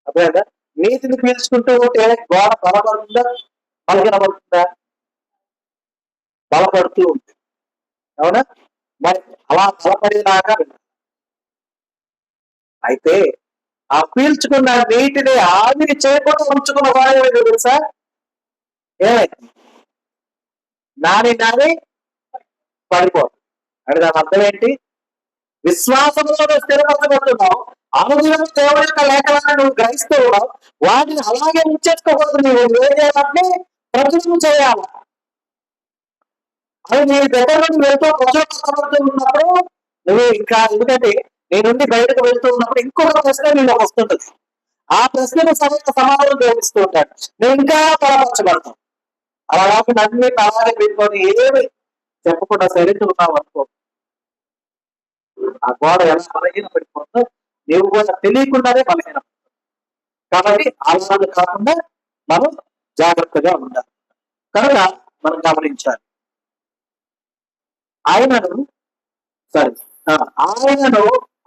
అదేనా? నీటిని పీల్చుకుంటూ ఉంటే గోడ బలపడుతుందా బలహీనపడుతుందా? బలపడుతూ ఉంటుంది. అవునా? మరి అలా బలపడేలాగా అయితే ఆ పీల్చుకున్న నీటిని ఆవిరి చేయకుండా ఉంచుకున్న వాడు తెలుసా? నాని పడిపోతుంది. అంటే దాని అర్థం ఏంటి? విశ్వాసంలో స్థిరపరచబడుతున్నావు. అనుదినం దేవుడి యొక్క లేఖనాన్ని నువ్వు గ్రహిస్తూ ఉన్నావు. వాటిని అలాగే ఉంచేసుకోకూడదు. నువ్వు ఏం చేయాలంటే ప్రచురణ చేయాలి. అది నీ దగ్గర నుండి వెళ్తూ ప్రచురపడుతూ ఉన్నప్పుడు నువ్వు ఇంకా, ఎందుకంటే నీ నుండి బయటకు వెళ్తూ ఉన్నప్పుడు ఇంకొక ప్రశ్న నీలోకి వస్తుంటది. ఆ ప్రశ్నకు సమాధానం జోడిస్తూ ఉంటాడు. నువ్వు ఇంకా బలపరచబడతావు. అలా కాకుండా అన్ని అలాగే పెట్టుకొని ఏమి చెప్పకుండా సరిగ్గా ఉన్నావు అనుకో, ఆ గోడ ఎలా బలహీన పడిపోతుందో నీవు కూడా తెలియకుండానే బలహీన. కాబట్టి అలాగే కాకుండా మనం జాగ్రత్తగా ఉండాలి. కనుక మనం గమనించాలి. ఆయనను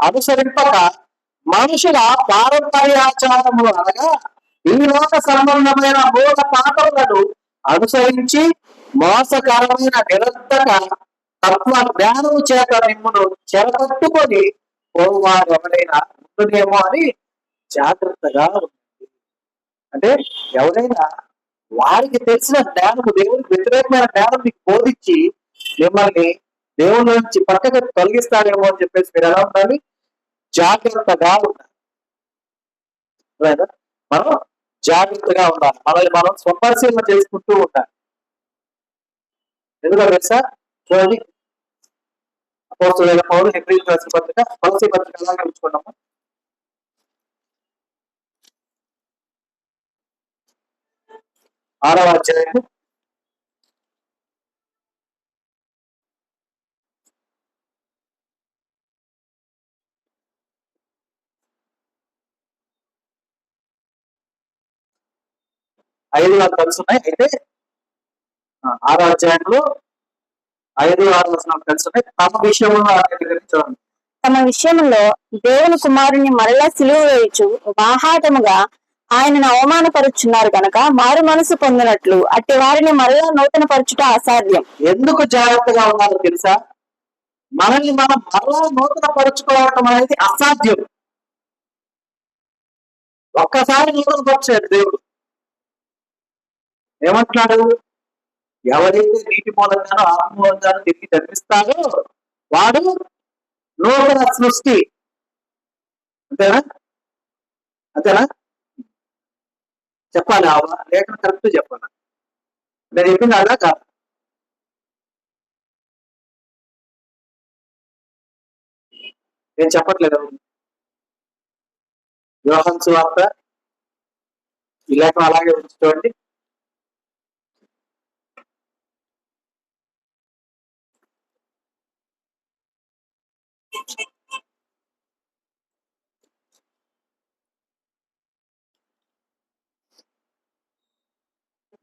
అనుసరింపక మనుషుల పారంపర్యాచారములు అనగా ఈ లోక సంబంధమైన మూల పాఠములను అనుసరించి మోసకరమైన నిరంతర తత్వ జ్ఞానము చేత మిమ్మల్ని చెరపట్టుకొని పోవారు ఎవరైనా ఉంటుందేమో అని జాగ్రత్తగా ఉంటుంది. అంటే ఎవరైనా వారికి తెలిసిన జ్ఞానము, దేవుడికి వ్యతిరేకమైన జ్ఞానం మీకు బోధించి మిమ్మల్ని దేవుడి నుంచి పక్కకు తొలగిస్తాడేమో అని చెప్పేసి మీరు ఎలా ఉండాలి? జాగ్రత్తగా ఉండాలి. మనం జాగ్రత్తగా ఉండాలి. మనల్ని మనం స్వపరిశీలన చేసుకుంటూ ఉండాలి. ఎందుకంటే తెలుసా? చూడండి, అపోస్తలుడైన పౌలు హెబ్రీయులకు రాసిన పత్రిక కొలస్సీ పత్రిక అలాగే ఉంచుకున్నాము. 6వ అధ్యాయము 5 నాకు తెలుసున్నాయి. అయితే 6వ అధ్యాయంలో 5, 6 వచనాలు తెలుసున్నాయి. తమ విషయంలో దేవుని కుమారుని మరలా సిలువ వేయచ్చు బాహాటముగా ఆయనను అవమానపరుచున్నారు కనుక మారు మనసు పొందినట్లు అట్టి వారిని మరలా నూతన పరచుట అసాధ్యం. ఎందుకు జాగ్రత్తగా ఉన్నారో తెలుసా? మనల్ని మనం మరలా నూతన పరుచుకోవటం అనేది అసాధ్యం. ఒక్కసారి నూతన పరచాడు దేవుడు. ఏమంటున్నాడు? ఎవరైతే నీటి మూలంగానో ఆత్మ మూలంగానో తిరిగి జన్మిస్తాడో వాడు నూతన సృష్టి. అంతేనా? అంతేనా? చెప్పాలి లేఖ కరెక్ట్ చెప్పాలి. నేను చెప్పింది అలా కాదు. నేను చెప్పట్లేదు. యోహాను సువార్త ఈ లేఖనం అలాగే ఉంచుకోండి.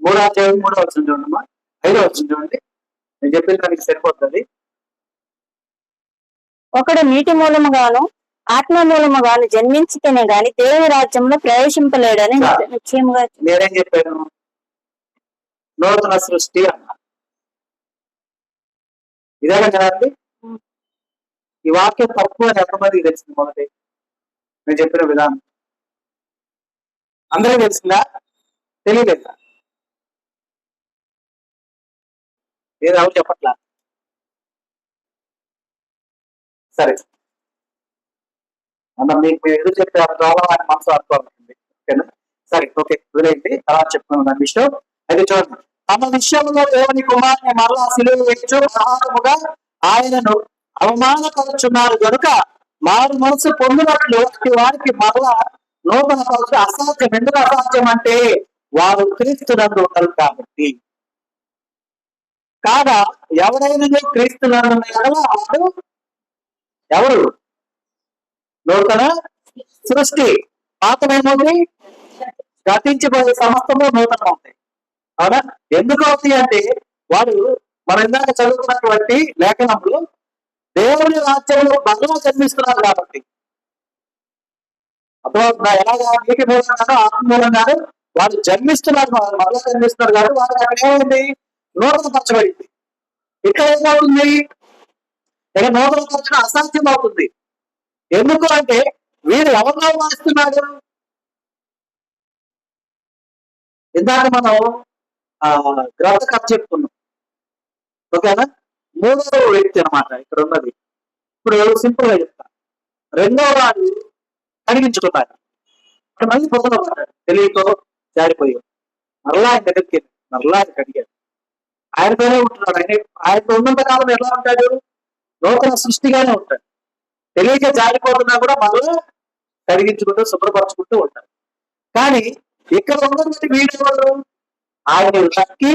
మూడో అధ్యాయం 3వ వచనం చూడమ్మా. 5వ వచనం చూడండి. నేను చెప్పిన దానికి సరిపోతుంది. ఒకడు నీటి మూలముగాను ఆత్మ మూలముగాను జన్మించితేనే గాని దేవుని రాజ్యంలో ప్రవేశింపలేడని నిశ్చయముగా. నేనేం చెప్పాను? నూతన సృష్టి అన్నా. ఇదేనా కదండి? ఈ వాక్యం తప్పు అని ఎంతమందికి తెలిసింది? మొదటి నేను చెప్పిన విధానం అందరికీ తెలిసిందా? తెలియలేదా? ఏదో ఎవరు చెప్పట్లా. సరే అన్న, మీకు ఎదురు చెప్పే ప్రభావాన్ని మనసు అర్థమవుతుంది. ఓకేనా? సరే, ఓకే, వదిలేండి. తర్వాత చెప్తున్నాను దాని విషయం. అయితే చూడండి, తమ విషయంలో దేవుని కుమారుని మరలా సిలువ వేయచ్చు ప్రహారముగా ఆయనను అవమానపరుచున్నారు కనుక మారు మనసు పొందినట్లు వారికి మరలా నూతన పరుచు అసాధ్యం. ఎందుకు అసాధ్యం అంటే వారు క్రీస్తునందు ఉన్నారు కాబట్టి. కాగా ఎవరైనా క్రీస్తునందు వాడు ఎవరు? నూతన సృష్టి. పాతమేమవుతుంది? గతించిపోయే సమస్తము నూతనం అవుతాయి. అవునా? ఎందుకు అవుతాయి అంటే వాడు మనం ఇందాక చదువుకున్నటువంటి లేఖనంలో దేవుని రాజ్యంలో బలంగా జన్మిస్తున్నారు కాబట్టి. అప్పుడు ఎలాగా నీటి మూలంగానో ఆత్మ మూలంగానో వాడు జన్మిస్తున్నారు, మరలా జన్మిస్తున్నారు కాబట్టి వాళ్ళకి అక్కడ ఏమైంది? నూతన పరచబడింది. ఇక్కడ ఏమవుతుంది? ఇక్కడ నూతన పరచడం అసాధ్యం అవుతుంది. ఎందుకు అంటే వీరు ఎవరిలో వాస్తున్నాడు? ఇందాక మనం గ్రంథ కథ చెప్తున్నాం. ఓకేనా? మూడవ వ్యక్తి అనమాట ఇక్కడ ఉన్నది. ఇప్పుడు సింపుల్ గా చెప్తా. రెండవ వాడు కడిగించుకున్నాడు. ఇక్కడ మళ్ళీ పొద్దున పడ్డాడు, తెలియతో జారిపోయాడు. మరలా ఆయన దగ్గరికి మరలా ఆయన కడిగాడు. ఆయనతోనే ఉంటున్నాడు. ఆయనతో ఉన్నంత కాలం ఎలా ఉంటాడు? నూతన సృష్టిగానే ఉంటాడు. తెలియక జారిపోతున్నా కూడా మరలా కడిగించుకుంటూ శుభ్రపరచుకుంటూ ఉంటాడు. కానీ ఇక్కడ ఉన్నటువంటి వీడియోలు ఆయన్ని నక్కి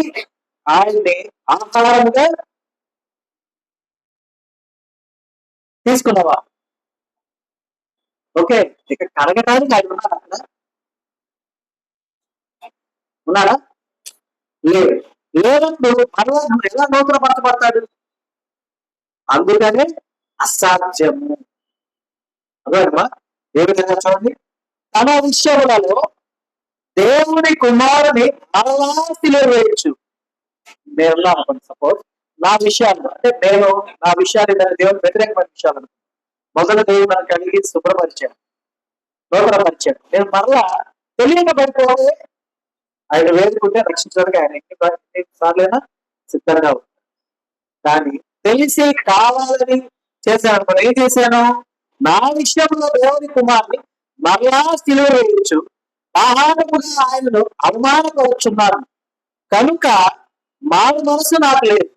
ఆయన్ని ఆహారంగా తీసుకున్నవా? ఓకే, ఇక కడగటానికి ఆయన ఉన్నాడా? అక్కడ ఉన్నాడా? లేదు. లేనప్పుడు మరలా ఎలా నూతన పరచబడతాడు? అందుకనే అసాధ్యము. అదేమ్మా, ఏ విధంగా చూడండి, తన విషయములలో దేవుని కుమారుని మరలా సిలువ వేయచ్చు. నేను అనుకోండి, సపోజ్ నా విషయాలు అంటే నేను నా విషయాలు దేవుని వ్యతిరేకమైన విషయాలు మొదట దేవుడు నాకు కలిగి శుభ్రపరిచాడు, నూతనపరిచాడు. నేను మరలా తెలియక పడిపోతే ఆయన వేడుకుంటే రక్షించడానికి ఆయన ఎన్ని సార్లైనా సిద్ధంగా ఉంటాడు. కానీ తెలిసి కావాలని చేశాను. మరి ఏం చేశాను? నా విషయంలో దేవుని కుమార్ని మరలా సిలువ వేయచ్చు, ఆహారముగా ఆయనను అవమానపరుచున్నాను కనుక మారు మనసు నాకు లేదు.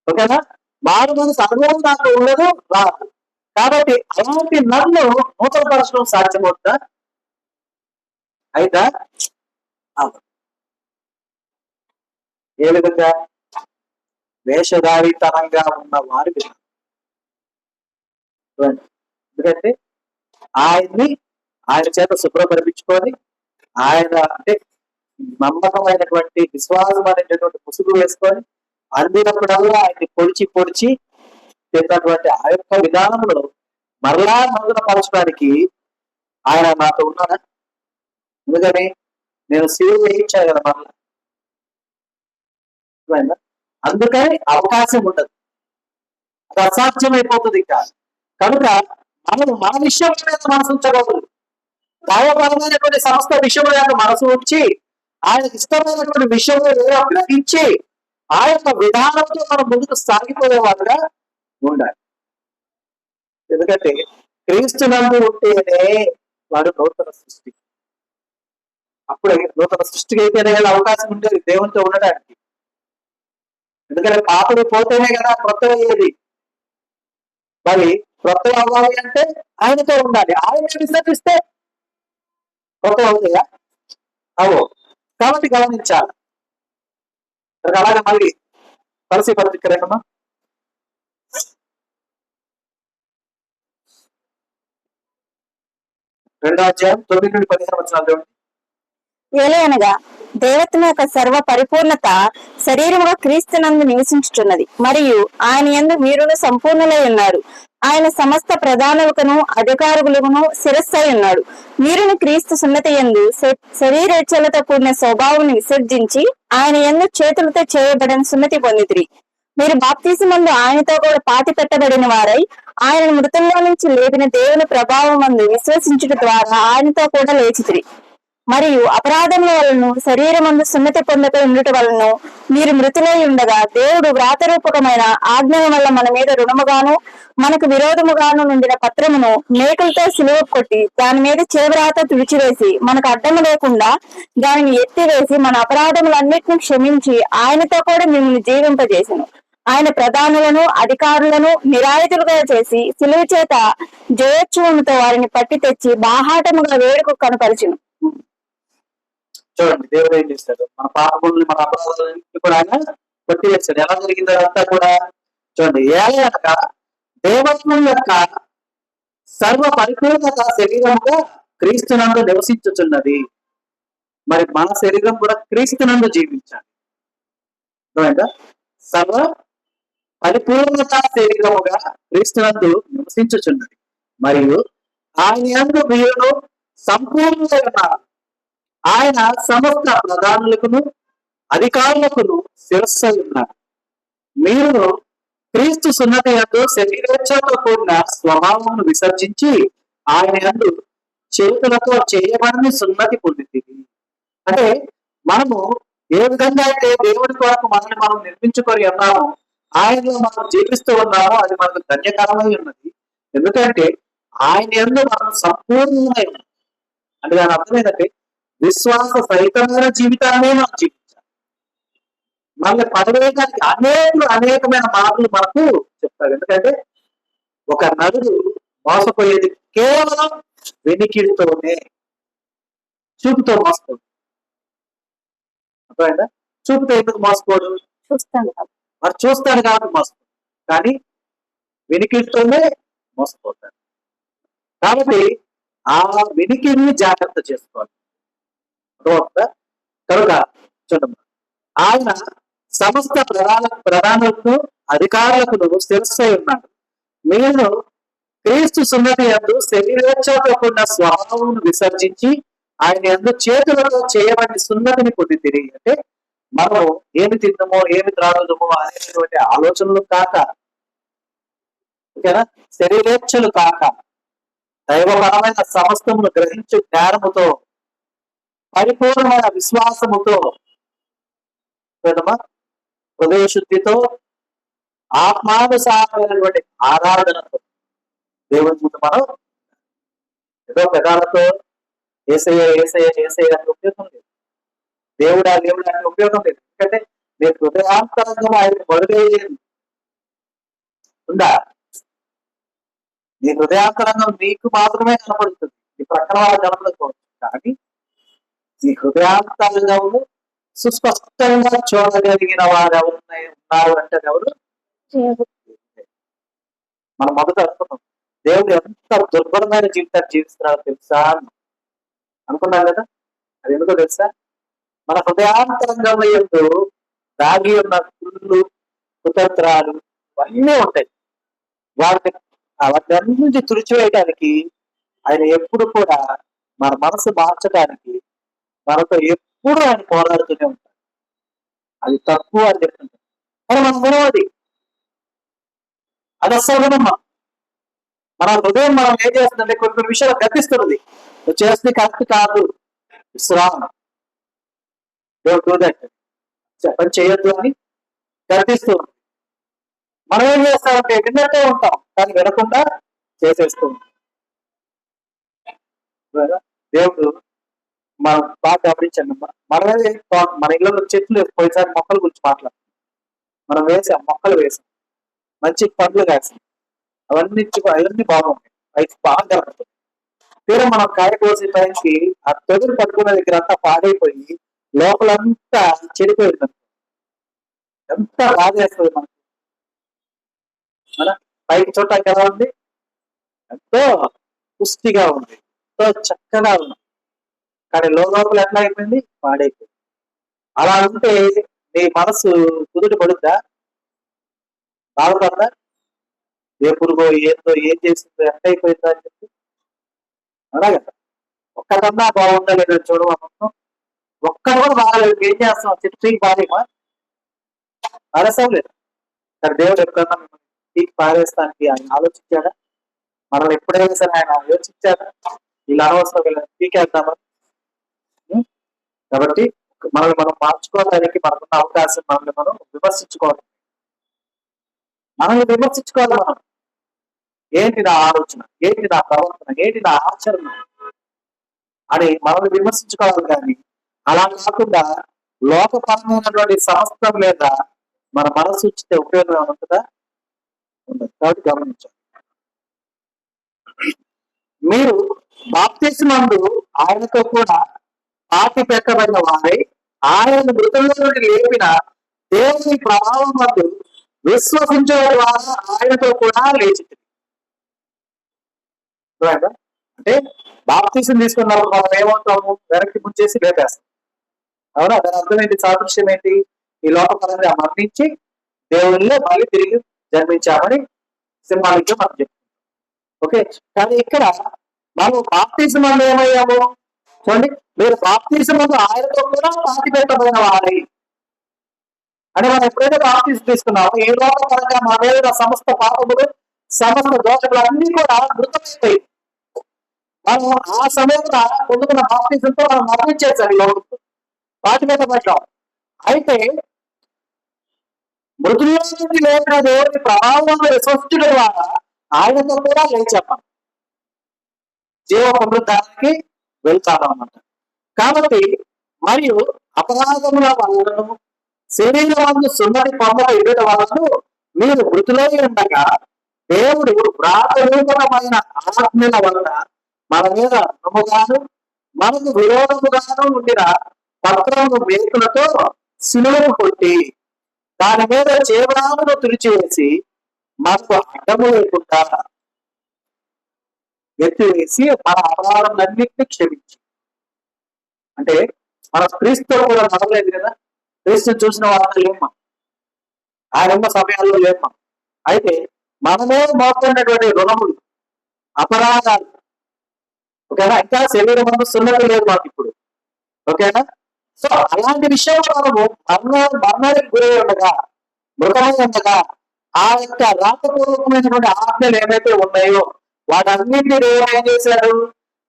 ఓకేనా? మారు మనసు అనుభవం నాకు ఉండదు, రాదు. కాబట్టి అలాంటి నన్ను నూతనపరచడం సాధ్యమవుతుందా? అయితే ఏ విధంగా? వేషధారితనంగా ఉన్న వారి విధానం. ఎందుకంటే ఆయన చేత శుభ్రపరిపించుకొని ఆయన అంటే నమ్మకమైనటువంటి విశ్వాసం అనేటటువంటి ముసుగు వేసుకొని అందినప్పుడల్లా ఆయన్ని పొడిచి పొడిచి తిన్నటువంటి ఆ యొక్క విధానంలో మరలా నూతన పరచడానికి ఆయన నాతో ఉన్నాడా? ఎందుకని నేను సిలువ వేయించాను కదా మరలా. అందుకని అవకాశం ఉండదు, అది అసాధ్యమైపోతుంది. ఇంకా కనుక మనం మన విషయం మీద మనసు ఉంచకూడదు. దైవపరమైనటువంటి సమస్త విషయంలో మనసు ఉంచి ఆయనకి ఇష్టమైనటువంటి విషయంలో ఏదో గ్రహించి ఆ యొక్క విధానంతో మనం ముందుకు సాగిపోయేవాడుగా ఉండాలి. ఎందుకంటే క్రీస్తునందు ఉంటేనే వాడు నూతన సృష్టి. అప్పుడే నూతన సృష్టికి అయితేనే కదా అవకాశం ఉండేది దేవునితో ఉండడానికి. ఎందుకంటే పాపడు పోతేనే కదా క్రొత్త అయ్యేది. మరి క్రొత్త అవ్వాలి అంటే ఆయనతో ఉండాలి. ఆయన విసర్జిస్తే క్రొత్త అవుతాయా? అవు. కాబట్టి గమనించాలి. అలాగే మళ్ళీ పరిస్థితి పత్రిక రేఖమా 2:9-15 ఏలయనగా దేవత్వం యొక్క సర్వ పరిపూర్ణత శరీరముగా క్రీస్తునందు నివసించుచున్నది, మరియు ఆయన యందు మీరును సంపూర్ణులై ఉన్నారు. ఆయన సమస్త ప్రధానులకును అధికారులకును శిరస్సై ఉన్నాడు. మీరును క్రీస్తు సున్నతి యందు శరీరేచ్ఛలతో కూడిన స్వభావం విసర్జించి ఆయన యందు చేతులతో చేయబడిన సున్నతి పొందితిరి. మీరు బాప్తిసమందు ఆయనతో కూడా పాతి పెట్టబడిన వారై ఆయన మృతుల్లో నుంచి లేపిన దేవుని ప్రభావం మందు విశ్వసించుట ద్వారా ఆయనతో కూడా లేచితిరి. మరియు అపరాధముల వలన శరీరమందు సున్నతి పొందక ఉండుట వలన మీరు మృతులై ఉండగా దేవుడు వ్రాతరూపకమైన ఆజ్ఞల వల్ల మన మీద రుణముగాను మనకు విరోధముగాను నుండిన పత్రమును మేకులతో సిలువ కొట్టి దాని మీద చేవ్రాత తుడిచివేసి మనకు అడ్డము లేకుండా దానిని ఎత్తివేసి మన అపరాధములన్నిటిని క్షమించి ఆయనతో కూడా మిమ్మల్ని జీవింపజేసెను. ఆయన ప్రధానులను అధికారులను నిరాయుధులుగా చేసి సిలువ చేత జయోత్సవముతో వారిని పట్టి తెచ్చి బాహాటముగా వేడుకు కనపరిచెను. చూడండి, దేవుడు ఏం చేస్తాడు? మన పాపముల్ని మన అపరాధాలన్నింటినీ కూడా ఆయన కొట్టివేస్తాడు. ఎలా జరిగింది అదంతా కూడా చూడండి. ఏలయనక దేవత్వం యొక్క సర్వ పరిపూర్ణత శరీరముగా క్రీస్తునందు నివసించుచున్నది. మరి మన శరీరం కూడా క్రీస్తునందు జీవించాలి. సర్వ పరిపూర్ణత శరీరముగా క్రీస్తునందు నివసించుచున్నది, మరియు ఆయన యందు మీరు సంపూర్ణంగా ఉన్నారు. ఆయన సమస్త ప్రధానులకును అధికారులకును శిరస్సు ఉన్నారు. మీరు క్రీస్తు సున్నతి యందు శరీరేచ్ఛతో కూడిన స్వభావం విసర్జించి ఆయన యందు చేతులతో చేయబడిన సున్నతి పొందితిరి. అంటే మనము ఏ విధంగా అయితే దేవుడి కొరకు మనల్ని మనం నిర్మించుకొని ఉన్నామో, ఆయనలో మనం జీవిస్తూ ఉన్నామో అది మనకు ధన్యకరమై ఉన్నది. ఎందుకంటే ఆయన యందు మనం సంపూర్ణమై ఉన్నాం అంటే దాని అర్థం ఏంటంటే విశ్వాస సహితమైన జీవితాన్ని మనం జీవించాలి. మళ్ళీ పదవేదానికి అనేకమైన మాటలు మనకు చెప్తారు. ఎందుకంటే ఒక నరుడు మోసపోయేది కేవలం వెనికిడితోనే, చూపుతో మోసపోడు. అర్థమైందా? చూపుతో ఎందుకు మోసపోడు? మరి చూస్తాడు కాబట్టి మోసపోడు, కానీ వెనికిడితోనే మోసపోతాడు. కాబట్టి ఆ వెనికిడిని జాగ్రత్త చేసుకోవాలి. కనుక చూడండి, ఆయన సమస్త ప్రధానులకు అధికారులకు శిరస్సై ఉన్నాడు. మీరు క్రీస్తు సున్నతి యందు శరీరేచ్ఛతో కూడిన స్వభావం విసర్జించి ఆయన యందు చేతులతో చేయబడిన సున్నతిని పొందితిరి. అంటే మనం ఏమి తిందామో ఏమి త్రాగుదామో అనేటువంటి ఆలోచనలు కాక, ఓకేనా, శరీరేచ్ఛలు కాక దైవపరమైన సమస్తమును గ్రహించు జ్ఞానముతో పరిపూర్ణమైన విశ్వాసముతో, హృదయ శుద్ధితో, ఆత్మానుసారమైనటువంటి ఆరాధనతో దేవుని ముందు మనం ఏదో పెదాలతో ఏసయ్య ఏసయ్య ఏసయ్య అంటే ఉపయోగం లేదు. దేవుడా దేవుడా అంటే ఉపయోగం లేదు. ఎందుకంటే నేను హృదయాంతరంగా ఆయనకు మొదలయ్యేది ఉందా? నీ హృదయాంతరంగం నీకు మాత్రమే కనపడుతుంది, నీ ప్రక్కన వాళ్ళ కనపడకపోవచ్చు. కానీ నీ హృదయాంతరంగము సుస్పష్టంగా చూడగలిగిన వారు ఎవరు ఉన్నారు అంటే ఎవరు? మనం మొదట అనుకున్నాం, దేవుడు ఎంత దుర్భరమైన జీవితాన్ని జీవిస్తున్నారో తెలుసా అనుకున్నాం కదా. అది ఎందుకో తెలుసా? మన హృదయాంతరంగంలో ఎందు దాగి ఉన్న కుళ్ళు, కుతంత్రాలు ఇవన్నీ ఉంటాయి. వాటి నుంచి తుడిచివేయడానికి ఆయన ఎప్పుడు కూడా మన మనసు మార్చడానికి మనతో ఎప్పుడు ఆయన పోరాడుతూనే ఉంటాడు. అది తప్పు అని చెప్తుంటాడు. మరి మనం వినవది అది అస్సలు వినమ్మా. మన హృదయం మనం ఏం చేస్తుందంటే కొన్ని కొన్ని విషయాలు గతిస్తున్నది. నువ్వు చేస్తే కరెక్ట్ కాదు, విశ్రామం. డోంట్ డూ దట్, పని చేయొద్దు అని గర్దిస్తూ ఉంది. మనం ఏం చేస్తామంటే విన్నట్టే ఉంటాం కానీ వినకుండా చేసేస్తూ ఉంటాం. దేవుడు మనం బాగా గమనించండి. మనమే మన ఇళ్ళలో చెట్లు పోయిసారి మొక్కల గురించి మాట్లాడుతాం. మనం వేసాం, మొక్కలు వేసాం, మంచి పండ్లు వేసాం, అవన్నీ బాగుంటాయి, రైతు బాగా కనపడుతుంది. తీరా మనం కాయ కోసే టైంకి ఆ తొగులు పట్టుకునే దగ్గర అంతా పాడైపోయి లోపలంతా చెడిపోయింది. ఎంత బాధ వేస్తుంది మనకు. మన పైకి చూడటానికి ఎలా ఉంది, ఎంతో పుష్టిగా ఉంది, ఎంతో చక్కగా ఉంది, కానీ లోపల ఎట్లా అయిపోయింది, పాడైపోయింది. అలా ఉంటే నీ మనసు కుదుట పడుద్దా, బాధపడదా? ఏ పురుగో ఏందో ఏం చేసిందో ఎట్లా అయిపోయిందో అని చెప్పి. అలా కదా, ఒక్కదన్నా బాగుందా లేదా చూడమన్నా, ఒక్కడు కూడా బాగాలేదు, ఏం చేస్తాం, చెట్టుకి బాధేమా, పారేస్తాం లేదు. కానీ దేవుడు ఎప్పుడన్నా మిమ్మల్ని పీకి పారేస్తానికి ఆయన ఆలోచించాడా? మనల్ని ఎప్పుడైనా సరే ఆయన ఆలోచించాడా? ఇలా అనవసరం పీకేద్దామా? కాబట్టి మనల్ని మనం మార్చుకోవడానికి మనకున్న అవకాశం మనల్ని మనం విమర్శించుకోవాలి. మనల్ని విమర్శించుకోవాలి. మనం ఏంటి నా ఆలోచన, ఏంటి నా ప్రవర్తన, ఏంటి నా ఆచరణ అని మనల్ని విమర్శించుకోవాలి. కానీ అలా కాకుండా లోకపరమైనటువంటి సమస్తం మీద మన మనసు ఇచ్చితే ఉపయోగం ఉంటుందా? ఉండదు. కాబట్టి గమనించాలి. మీరు బాప్తిస్మందు ఆయనతో కూడా పాతి పెట్టబడిన వారై ఆయన మృతుల్లో నుండి లేపిన దేవుని ప్రభావం వద్దు విశ్వసించే ద్వారా ఆయనతో కూడా లేచింది. అంటే బాప్తిసం తీసుకున్నప్పుడు మనం ఏమవుతాము, వెనక్కి ముంచేసి లేపేస్తాం. అవునా? దాని అర్థం ఏంటి, సాదృశ్యం ఏంటి, ఈ లోకపరంగా మరణించి దేవుళ్ళే మళ్ళీ తిరిగి జన్మించామని సింబాలిక్ గా మనం చెప్తాం. ఓకే, కానీ ఇక్కడ మనం బాప్తిసం వల్ల ఏమయ్యాము చూడండి, మీరు బాప్తిసం వల్ల ఆయనతో కూడా పాతి పెట్టబడిన వారై అంటే మనం ఎప్పుడైతే బాప్తిసం తీసుకున్నామో ఏ లోకపరంగా మన మీద సమస్త పాపములు సమస్త దోషములు అన్ని కూడా మృతమైపోయి మనం ఆ సమయంలో పొందుకున్న బాప్తిసంతో మనం మరణించేసారు, లోకంతో పాతి పెట్టబడ్డాం. అయితే మృతుల్లో నుండి లేచిన దేవుని ప్రభావంలో విశ్వసించడం ద్వారా ఆయనతో కూడా లేచాం, జీవ పునరుద్ధానికి వెళ్తామన్నమాట. కాబట్టి మరియు అపరాధముల వలన శరీరము సున్నతి పొందక ఎదుట వలన మీరు మృతులై ఉండగా దేవుడు వ్రాతరూపమైన ఆజ్ఞల వలన మన మీద రుణముగాను మనకు విరోధముగాను ఉండిన పత్రము మేకులతో శిలువను కొట్టి దాని మీద చేవరామును తుడిచివేసి మనకు అడ్డము లేకుండా ఎత్తివేసి మన అపరాధములన్నింటినీ క్షమించి. అంటే మన క్రీస్తుతో కూడా నడవలేదు కదా, క్రీస్తుని చూసిన వాళ్ళని లేమ్మా, ఆయన ఉన్న సమయాల్లో లేమ్మా. అయితే మనమే మోపుకున్నటువంటి రుణములు అపరాధాలు, ఓకేనా, ఇంకా శరీరం అంతా సున్నతి లేదు మాకు ఇప్పుడు, ఓకేనా. సో అలాంటి విషయంలో మనము మరణానికి గురై ఉండగా, మృతమై ఉండగా ఆ యొక్క రాతపూర్వకమైనటువంటి ఆజ్ఞలు ఏవైతే ఉన్నాయో వాటన్నింటినీ దేవుడు ఏం చేశాడు,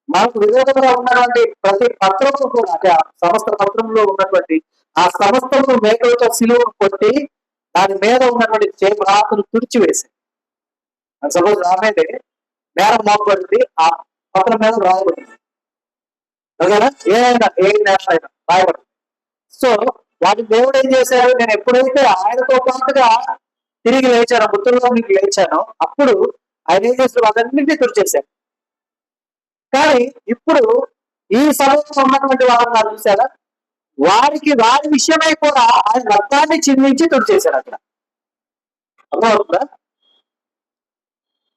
మనకు విరోధంగా ఉన్నటువంటి ప్రతి పత్రము కూడా, అంటే ఆ సమస్త పత్రంలో ఉన్నటువంటి ఆ సమస్తము మేకలతో సిలువను కొట్టి దాని మీద ఉన్నటువంటి రాతను తుడిచివేసి, సపోజ్ రామేదే నేరం మోపబడింది, ఆ పత్రం మీద రాయబడింది, ఓకేనా, ఏ నేరం అయినా రాయబడింది. సో వాటి దేవుడు ఏం చేశాడు, నేను ఎప్పుడైతే ఆయనతో పాటుగా తిరిగి లేచానో, మృతుల్లో మీకు లేచానో, అప్పుడు ఆయన ఏం చేస్తారు, అదన్నింటినీ తుడిచేశారు. కానీ ఇప్పుడు ఈ సమయంలో ఉన్నటువంటి వాళ్ళని చూసారా, వారి విషయమై కూడా ఆయన రక్తాన్ని చిందించి తుడిచేశారు అక్కడ. అర్థమవుతుందా?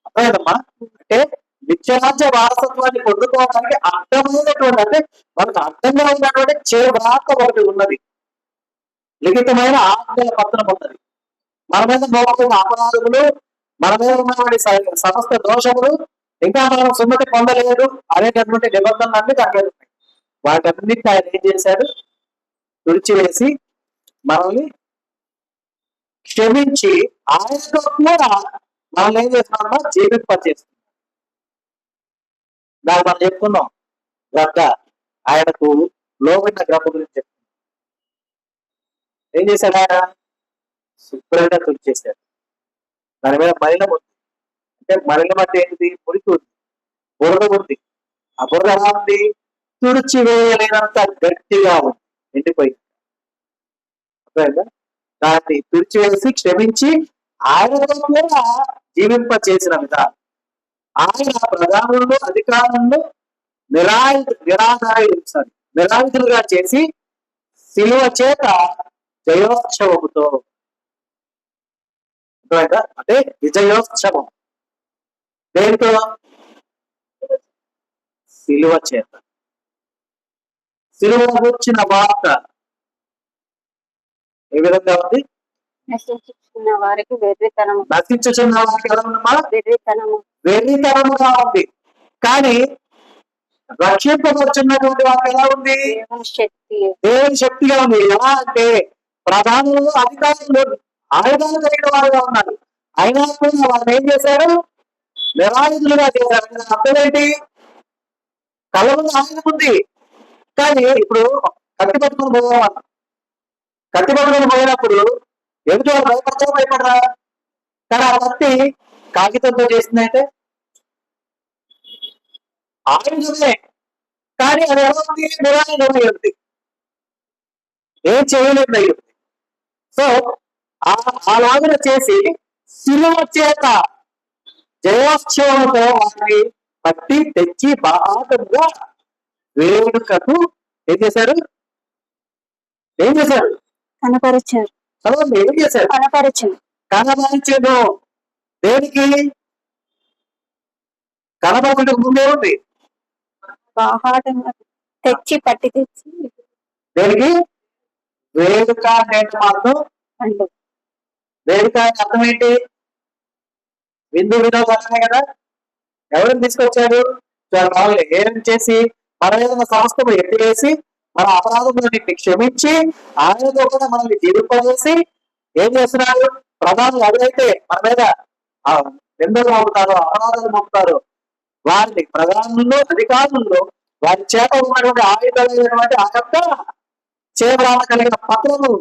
అర్థమైందమ్మా? అంటే నిత్యరాజ్య వారసత్వాన్ని పొందుకోవడానికి అర్థమైనటువంటి, అంటే మనకు అర్థంగా ఉన్నటువంటి చేవ్రాత ఒకటి ఉన్నది, లిఖితమైన ఆజ్ఞల పత్రం ఉన్నది. మన మీద మోపుతున్న అపరాధములు, మన మీద ఉన్నటువంటి సమస్త దోషములు, ఇంకా మనం సున్నతి పొందలేదు అనేటటువంటి నిబంధనలన్నీ దాంట్లో ఉన్నాయి. వాటన్నిటిని ఆయన ఏం చేశాడు, తుడిచివేసి మనల్ని క్షమించి ఆయనతో కూడా మనల్ని ఏం చేస్తున్నామో జీవింపజేస్తున్నాం. దాన్ని మనం చెప్పుకున్నాం గ్రంథ, ఆయనకు లోబడిన గ్రంథ గురించి చెప్తున్నాం. ఏం చేశాడు ఆయన? శుభ్రంగా తుడిచేశాడు. దాని మీద మలినం ఉంది. అంటే మలినం అంటే ఏంటిది? మురికి ఉంది, బురద ఉంది. ఆ బురద ఎలా ఉంది? తుడిచివేయలేనంత గట్టిగా ఉంది, ఎండిపోయింది. అర్థమైందా? దాన్ని తుడిచివేసి క్షమించి ఆయనతో కూడా జీవింప చేసిన విధానం. ఆయన ప్రధానులను అధికారులను నిరాయుధులుగా చేసి శిలువ చేత జయోత్సవముతో, అంటే విజయోత్సవం దేనితో? శిలువ చేత. శిలువ వచ్చిన వార్త ఏ విధంగా ఉంది? నశించుచున్న వారికి వెర్రితనము, నశించుచున్న వారికి ఎలా ఉందమ్మా? వెర్రితనము. వెర్రితనముగా ఉంది. కానీ రక్షింపబడుచున్నటువంటి వారికి ఎలా ఉంది? దేవుని శక్తి. దేవుని శక్తిగా ఉంది. ఎలా అంటే ప్రధానులు అధికారులు ఆయుధాలు కలిగిన వారుగా ఉన్నారు. అయినా కూడా వాళ్ళు ఏం చేశారు? నిరాయుధులుగా చేశారు. అర్థం ఏంటి? కళ్ళ ముందు ఆయుధం ఉంది, కానీ ఇప్పుడు కత్తి పట్టుకుని పోయేవాళ్ళు. కత్తి పట్టుకుని పోయినప్పుడు ఎదుటి వాళ్ళు భయపడరా? కానీ ఆ కత్తి కాగితంతో చేసిందంటే ఆయుధమే, కానీ అది ఎలా ఉంది? నిరాయుధమై ఉంది, ఏం చేయలేదు అయ్యింది. సో అలాగన చేసి శిలువ చేత జయోత్సవంతో వారిని పట్టి తెచ్చి బాగా వేడుకకు ఏం చేశారు? కనపరిచారు. చదవండి, ఏం చేశారు? కనపరిచాడు. దేనికి? కనపడకుండా ముందే ఉంది. తెచ్చి పట్టి తెచ్చి దేనికి? వేడుక అంటే మాత్రం అండు. వేడుక అర్థం ఏంటి? విందు వినోదమే కదా. ఎవరిని తీసుకొచ్చాడు? వాళ్ళు ఏం చేసి మన మీద సమస్తము ఎత్తివేసి మన అపరాధములన్నింటినీ క్షమించి ఆయనతో కూడా మనల్ని జీవింపజేసి ఏం చేస్తున్నారు? ప్రధానులు ఎవరైతే మన మీద నిందలు మోపుతారో, అపరాధాలు మోపుతారో వారిని ప్రధానుల్లో అధికారుల్లో వారి చేత ఉన్నటువంటి ఆయుధమైనటువంటి ఆ యొక్క చేపరాల కలిగిన పత్రము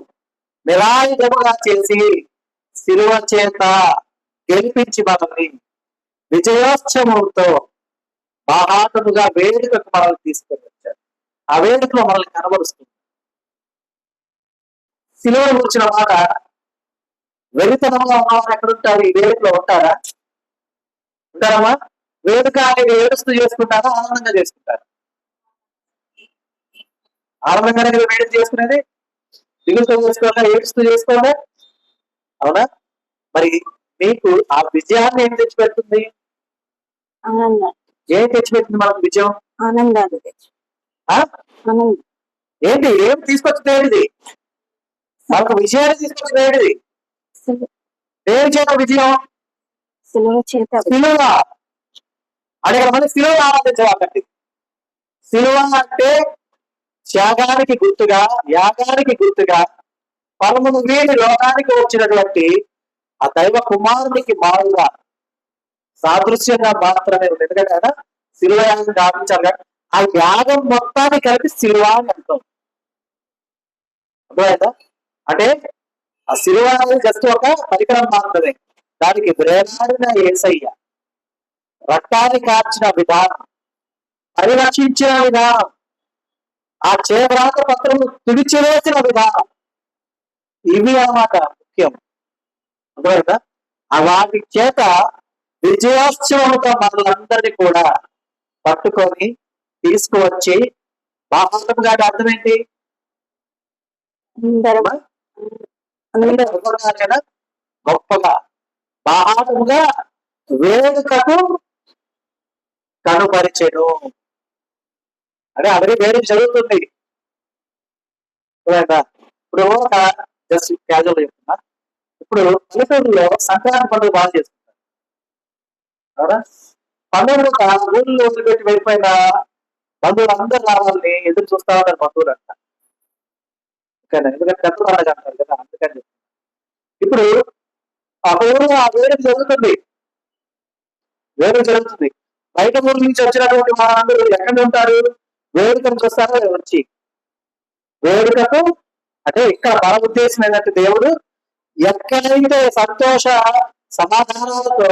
నిరాయుధముగా చేసి శిలువ చేత గెలిపించి మనల్ని విజయోత్సవంతో బాహాటముగా వేడుకకు మనల్ని తీసుకొని వచ్చారు. ఆ వేడుకలో మనల్ని కనబరుస్తుంది. శిలువ గురించిన మాట వెరితనంగా ఉన్నవారు ఎక్కడుంటారు? ఈ వేడుకలో ఉంటారా? ఉంటారమ్మా? వేడుక అనేది ఏడుస్తూ చేసుకుంటారా, ఆనందంగా చేసుకుంటారా? ఆనందంగానే వేడుక చేసుకునేది. దిగులుతో చేసుకోవాలా, ఏడుస్తూ చేసుకోవాలా? అవునా? మరి మీకు ఆ విజయాన్ని ఏం తెచ్చిపెడుతుంది? ఆనందం. ఏం తెచ్చిపెట్టింది మనకు విజయం? ఆనందాన్ని తెచ్చి. ఏంటి? ఏం తీసుకొచ్చింది? మనకు విజయాన్ని తీసుకొచ్చింది. దేని చేత విజయం? శిలువ చేత. శిలువ అనే మళ్ళీ శిలువ ఆరాధించవాలండి. శిలువ అంటే త్యాగానికి గుర్తుగా, యాగానికి గుర్తుగా పరమును వీడి లోకానికి వచ్చినటువంటి ఆ దైవ కుమారునికి మారుగా సాదృశ్యంగా మాత్రమే ఉంది. ఎందుకంటే ఆయన శిలువ యాగం గావించారు కానీ ఆ యాగం మొత్తాన్ని కలిపి శిలువ అని అంటాం. అర్థమైందా? అంటే ఆ శిలువ అనేది జస్ట్ ఒక పరికరం మాత్రమే. దానికి వేలాడిన యేసయ్య రక్తాన్ని కార్చిన విధానం, పరిరక్షించిన విధానం, ఆ చేవ్రాత పత్రము తుడిచివేసిన విధానం, ఇవి అన్నమాట ముఖ్యం. అర్థమైందా? ఆ వాటి చేత విజయోత్సవంతో మనలందరినీ కూడా పట్టుకొని తీసుకువచ్చి బాహటంగా అర్థం ఏంటి? కదా గొప్పగా బాహటముగా వేడుకకు కనుపరిచెను. అంటే అదే వేడుక జరుగుతుంది. ఇప్పుడు ఒక జస్ట్ క్యాజువల్ చెప్తున్నా. ఇప్పుడు పల్లెటూరులో సంక్రాంతి పండుగ బాగా చేసుకుంటారు కదా. పండుగ ఊళ్ళో వదిలిపెట్టి వెళ్ళిపోయిన బంధువులు అందరూ రావాలని ఎదురు చూస్తా ఉంటారు బంధువులు అంట. ఎందుకంటే పెద్ద పండుగ అంటారు కదా, అందుకని. ఇప్పుడు ఆ ఊరు ఆ వేడుక జరుగుతుంది. బయట ఊరు నుంచి వచ్చినటువంటి వాళ్ళందరూ ఎక్కడ ఉంటారు? వేడుకను చూస్తారో వచ్చి వేడుకకు అంటే ఇక్కడ మన ఉద్దేశం ఏంటంటే దేవుడు ఎక్కడైతే సంతోష సమాధానాలతో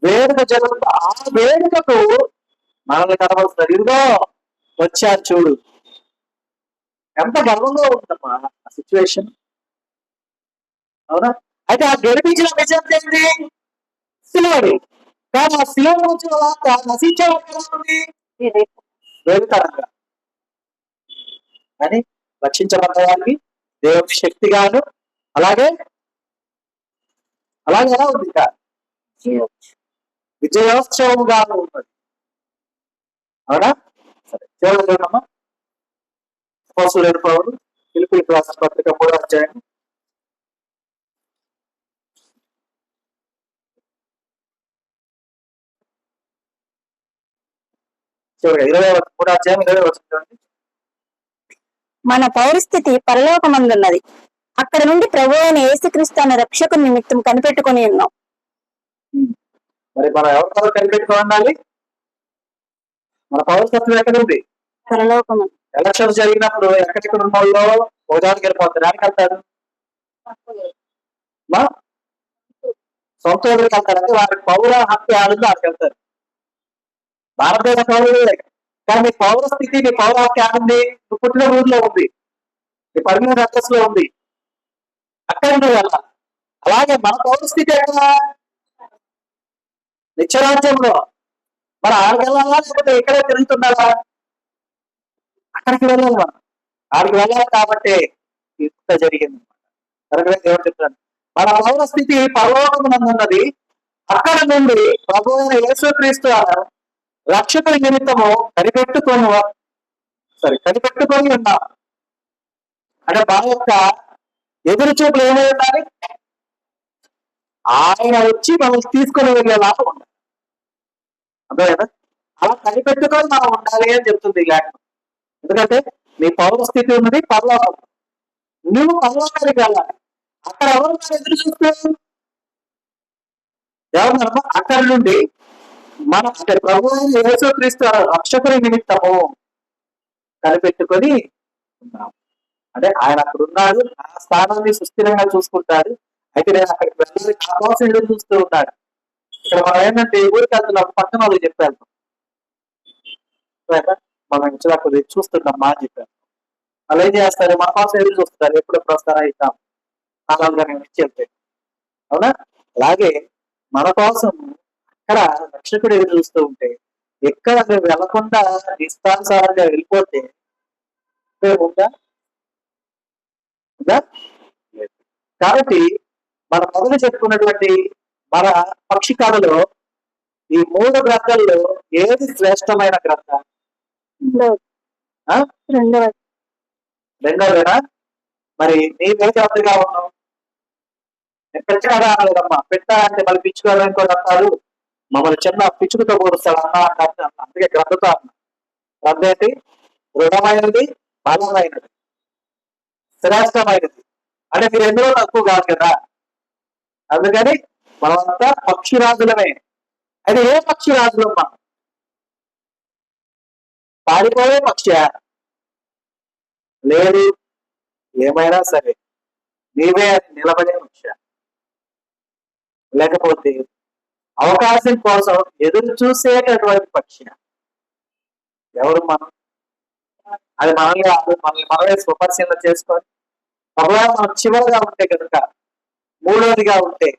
వేడుక జరుగుతుందో ఆ వేడుకకు మనల్ని కనబడుతుంది. ఇదిగో వచ్చారు చూడు. ఎంత గర్వంగా ఉందమ్మా ఆ సిచ్యువేషన్, అవునా? అయితే ఆ గెలిపించిన విజయం ఏంటి? సిలువడి. కానీ ఆ సిలువ వచ్చిన వార్త నశించే ఉంది వేడుకరంగా. కానీ రక్షించబడ్డ వారికి దేవుని శక్తిగాను అలాగే అలాగే ఎలా ఉంది ఇంకా విజయోత్సవంగాను ఉన్నది, అవునా? సరే దేవుడు చూడమ్మా. అపోస్తలుల పౌలు ఫిలిప్పీయులకు రాసిన పత్రిక 3వ అధ్యాయం 3వ అధ్యాయం 20వ వచనం. మన పౌరస్థితి పరలోకమందున్నది, అక్కడ నుండి ప్రభు అయిన యేసుక్రీస్తు అనే రక్షకు నిమిత్తం కనిపెట్టుకుని ఉన్నాం. మరి మనం ఎవరితో కనిపెట్టుకోవాలి? మన పౌరసత్వం ఎక్కడ ఉంది? పరలోకం. ఎలక్షన్స్ జరిగినప్పుడు ఎక్కడెక్కడ ఉన్న వాళ్ళు ఒకదానికి వెళ్ళిపోతారు. దానికి వెళ్తారు మా సొంత ఊరికి వెళ్తారంటే వారికి పౌర హక్కు ఆడుంది వారికి వెళ్తారు. భారతదేశ పౌరులే కానీ నీ పౌర స్థితి, నీ పౌర హక్కు ఆడుంది నువ్వు పుట్టిన ఊర్లో ఉంది, నీ పర్మనెంట్ అడ్రస్ లో ఉంది, అక్కడ నువ్వు వెళ్ళాలి. అలాగే మన పౌర స్థితి ఎక్కడ? నిత్యరాజ్యంలో. మరి ఆడికి వెళ్ళాలా లేకపోతే ఇక్కడే తిరుగుతున్నారా? అక్కడికి వెళ్ళాలి. మనం ఆడికి వెళ్ళాలి కాబట్టి ఇంత జరిగింది. కరెక్ట్గా దేవుడు చెప్తాను. మన పౌర స్థితి పరలోకమునందున్నది, అక్కడ నుండి ప్రభు అయిన యేసుక్రీస్తు రక్షకుడి నిమిత్తము కనిపెట్టుకొని ఉన్నాం. అంటే మన యొక్క ఎదురు చూపులు ఏమై ఉండాలి? ఆయన వచ్చి మనల్ని తీసుకొని వెళ్ళేలాగా ఉండాలి. అర్థమైనా? అలా కనిపెట్టుకొని మనం ఉండాలి అని చెప్తుంది ఈ లేఖనం. ఎందుకంటే నీ పౌర స్థితి ఉన్నది పరలోకం, నువ్వు పరలోకానికి వెళ్ళాలి. అక్కడ ఎవరు ఎదురు చూస్తారు? ఎవరన్నా అక్కడి నుండి మన ప్రభు యేసుక్రీస్తు రక్షకుని నిమిత్తము కనిపెట్టుకొని ఉన్నాం. అంటే ఆయన అక్కడ ఉన్నాడు, ఆ స్థానాన్ని సుస్థిరంగా చూసుకుంటాడు. అయితే నేను అక్కడికి వెళ్ళాలి కావాల్సిన ఎదురు చూస్తూ ఉన్నాడు. ఇక్కడ మనం ఏంటంటే ఊరికి వెళ్తున్నాం, పక్కన వాళ్ళకి చెప్పాను మనం ఇచ్చిన చూస్తున్నాం మా అని చెప్పాను. వాళ్ళు ఏం చేస్తారు? మన కోసం ఎదురు చూస్తారు, ఎప్పుడెప్పుడు వస్తారా ఇస్తాం అలాగా నేను ఇచ్చి వెళ్తాను, అవునా? అలాగే మన కోసం అక్కడ రక్షకుడు ఎదురు చూస్తూ ఉంటే ఎక్కడ మేము వెళ్లకుండా నిస్తానుసారంగా వెళ్ళిపోతే ఉందా? కాబట్టి మనం మొదలు చెప్పుకున్నటువంటి మన పక్షి కథలో ఈ 3 గ్రంథాల్లో ఏది శ్రేష్టమైన గ్రంథం? రెండోదేనా? మరి నీవేగా ఉన్నావు? నేను పెట్టగా అనలేదమ్మా. పెట్ట అంటే మళ్ళీ పిచ్చుకోవాలని కూడా అంటారు, మమ్మల్ని చిన్న పిచ్చుకతో పోలుస్తాడు అన్న అంటే అందుకే గ్రంథతో అన్న. గ్రంథం ఏంటి? దృఢమైనది, బలమైనది, శ్రేష్టమైనది. అంటే మీరు ఎందులో తక్కువ కాదు కదా, అందుకని మనమంతా పక్షిరాజులమే. అయితే ఏ పక్షిరాజులమ్మా? పారిపోయే పక్షి లేదు, ఏమైనా సరే నీవే నిలబడే పక్ష, లేకపోతే అవకాశం కోసం ఎదురు చూసేటటువంటి పక్షి. ఎవరు మనం? అది మనమే స్వపరిశీలన చేసుకొని ఒకవేళ మనం చివరిగా ఉంటే కనుక, మూడోదిగా ఉంటే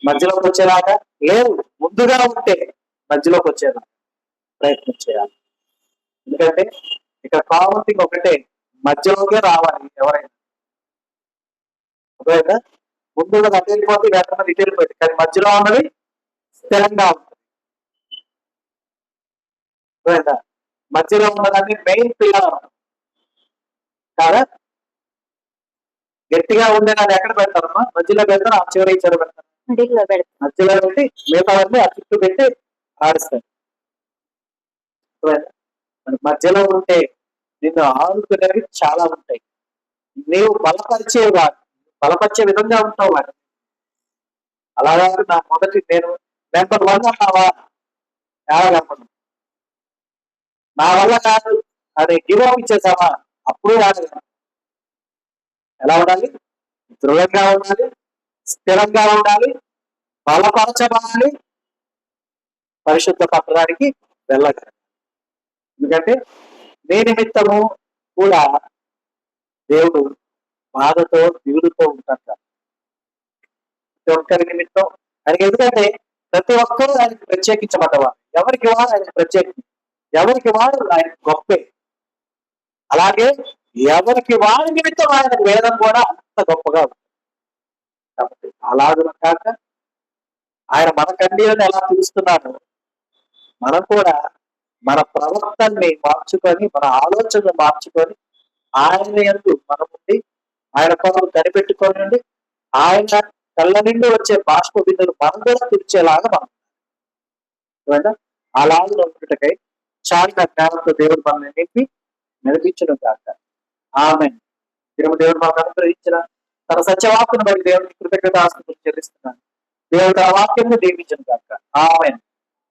మధ్యలోకి వచ్చేలాగా, లేదు ముందుగా ఉంటే మధ్యలోకి వచ్చేలా ప్రయత్నం చేయాలి. ఎందుకంటే ఇక్కడ కామన్ థింగ్ ఒకటే, మధ్యలోకే రావాలి ఎవరైనా. ఒకవేళ ముందు ఉన్నది అటు వెళ్ళిపోతే వెంటనే ఇటు వెళ్ళిపోయింది, కానీ మధ్యలో ఉన్నది స్థిరంగా ఉంటుంది. మధ్యలో ఉన్నదాన్ని మెయిన్ పిల్లర్ కాదా? గట్టిగా ఉండేదాన్ని ఎక్కడ పెడతారమ్మా? మధ్యలో పెడతారు, ఆ చివరి చివరి పెడతారు, మధ్యలో పెట్టి మిగతావన్నీ ఆ చుట్టూ పెట్టి ఆడిస్తారు. మధ్యలో ఉంటే నిన్ను ఆడుకునేవి చాలా ఉంటాయి. నీవు బలపరిచే విధంగా ఉంటావు వాడు. అలాగా నా మొదటి నేను నెంబర్ 1 అన్నావా? ఏడగలను నా వల్ల కాదు అని గివ్ అప్ ఇచ్చేసావా? అప్పుడు రాదు. ఎలా ఉండాలి? దృఢంగా ఉండాలి, స్థిరంగా ఉండాలి, బలపరచబడాలి, పరిశుద్ధ పట్టణానికి వెళ్ళగలగాలి. ఎందుకంటే నీ నిమిత్తము కూడా దేవుడు బాధతో దిగులుతో ఉంటాడు. ప్రతి ఒక్కరి నిమిత్తం ఆయనకి, ఎందుకంటే ప్రతి ఒక్కరూ ఆయనకు ప్రత్యేకించబడ్డవారు. ఎవరికి వాడు ఆయన ప్రత్యేకించి, ఎవరికి వాడు ఆయన గొప్పే. అలాగే ఎవరికి వాడి నిమిత్తం ఆయన వేదం కూడా అంత గొప్పగా ఉంది. కాబట్టి అలాగున కాక ఆయన మన కన్నీళ్ళని ఎలా పిలుస్తున్నాడో మనం కూడా మన ప్రవర్తనని మార్చుకొని, మన ఆలోచనలు మార్చుకొని, ఆయన యందు మనం ఉండి, ఆయన కొరకు కనిపెట్టుకొని, ఆయన కళ్ళ నుండి వచ్చే బాష్ప బిందులు మనం కూడా తుడిచేలాగా మనం అలాగే ఉంటుటకై చాలా జ్ఞానంతో దేవుడు మనల్ని నింపి నడిపించడం కాక. ఆమేన్. దేవుడు మనకు అనుగ్రహించిన తన సత్యవాక్కును బట్టి దేవుడికి కృతజ్ఞతాస్తుతులు చెల్లిస్తున్నాను. దేవుడు తన వాక్యము దీవించను కాక. ఆమేన్.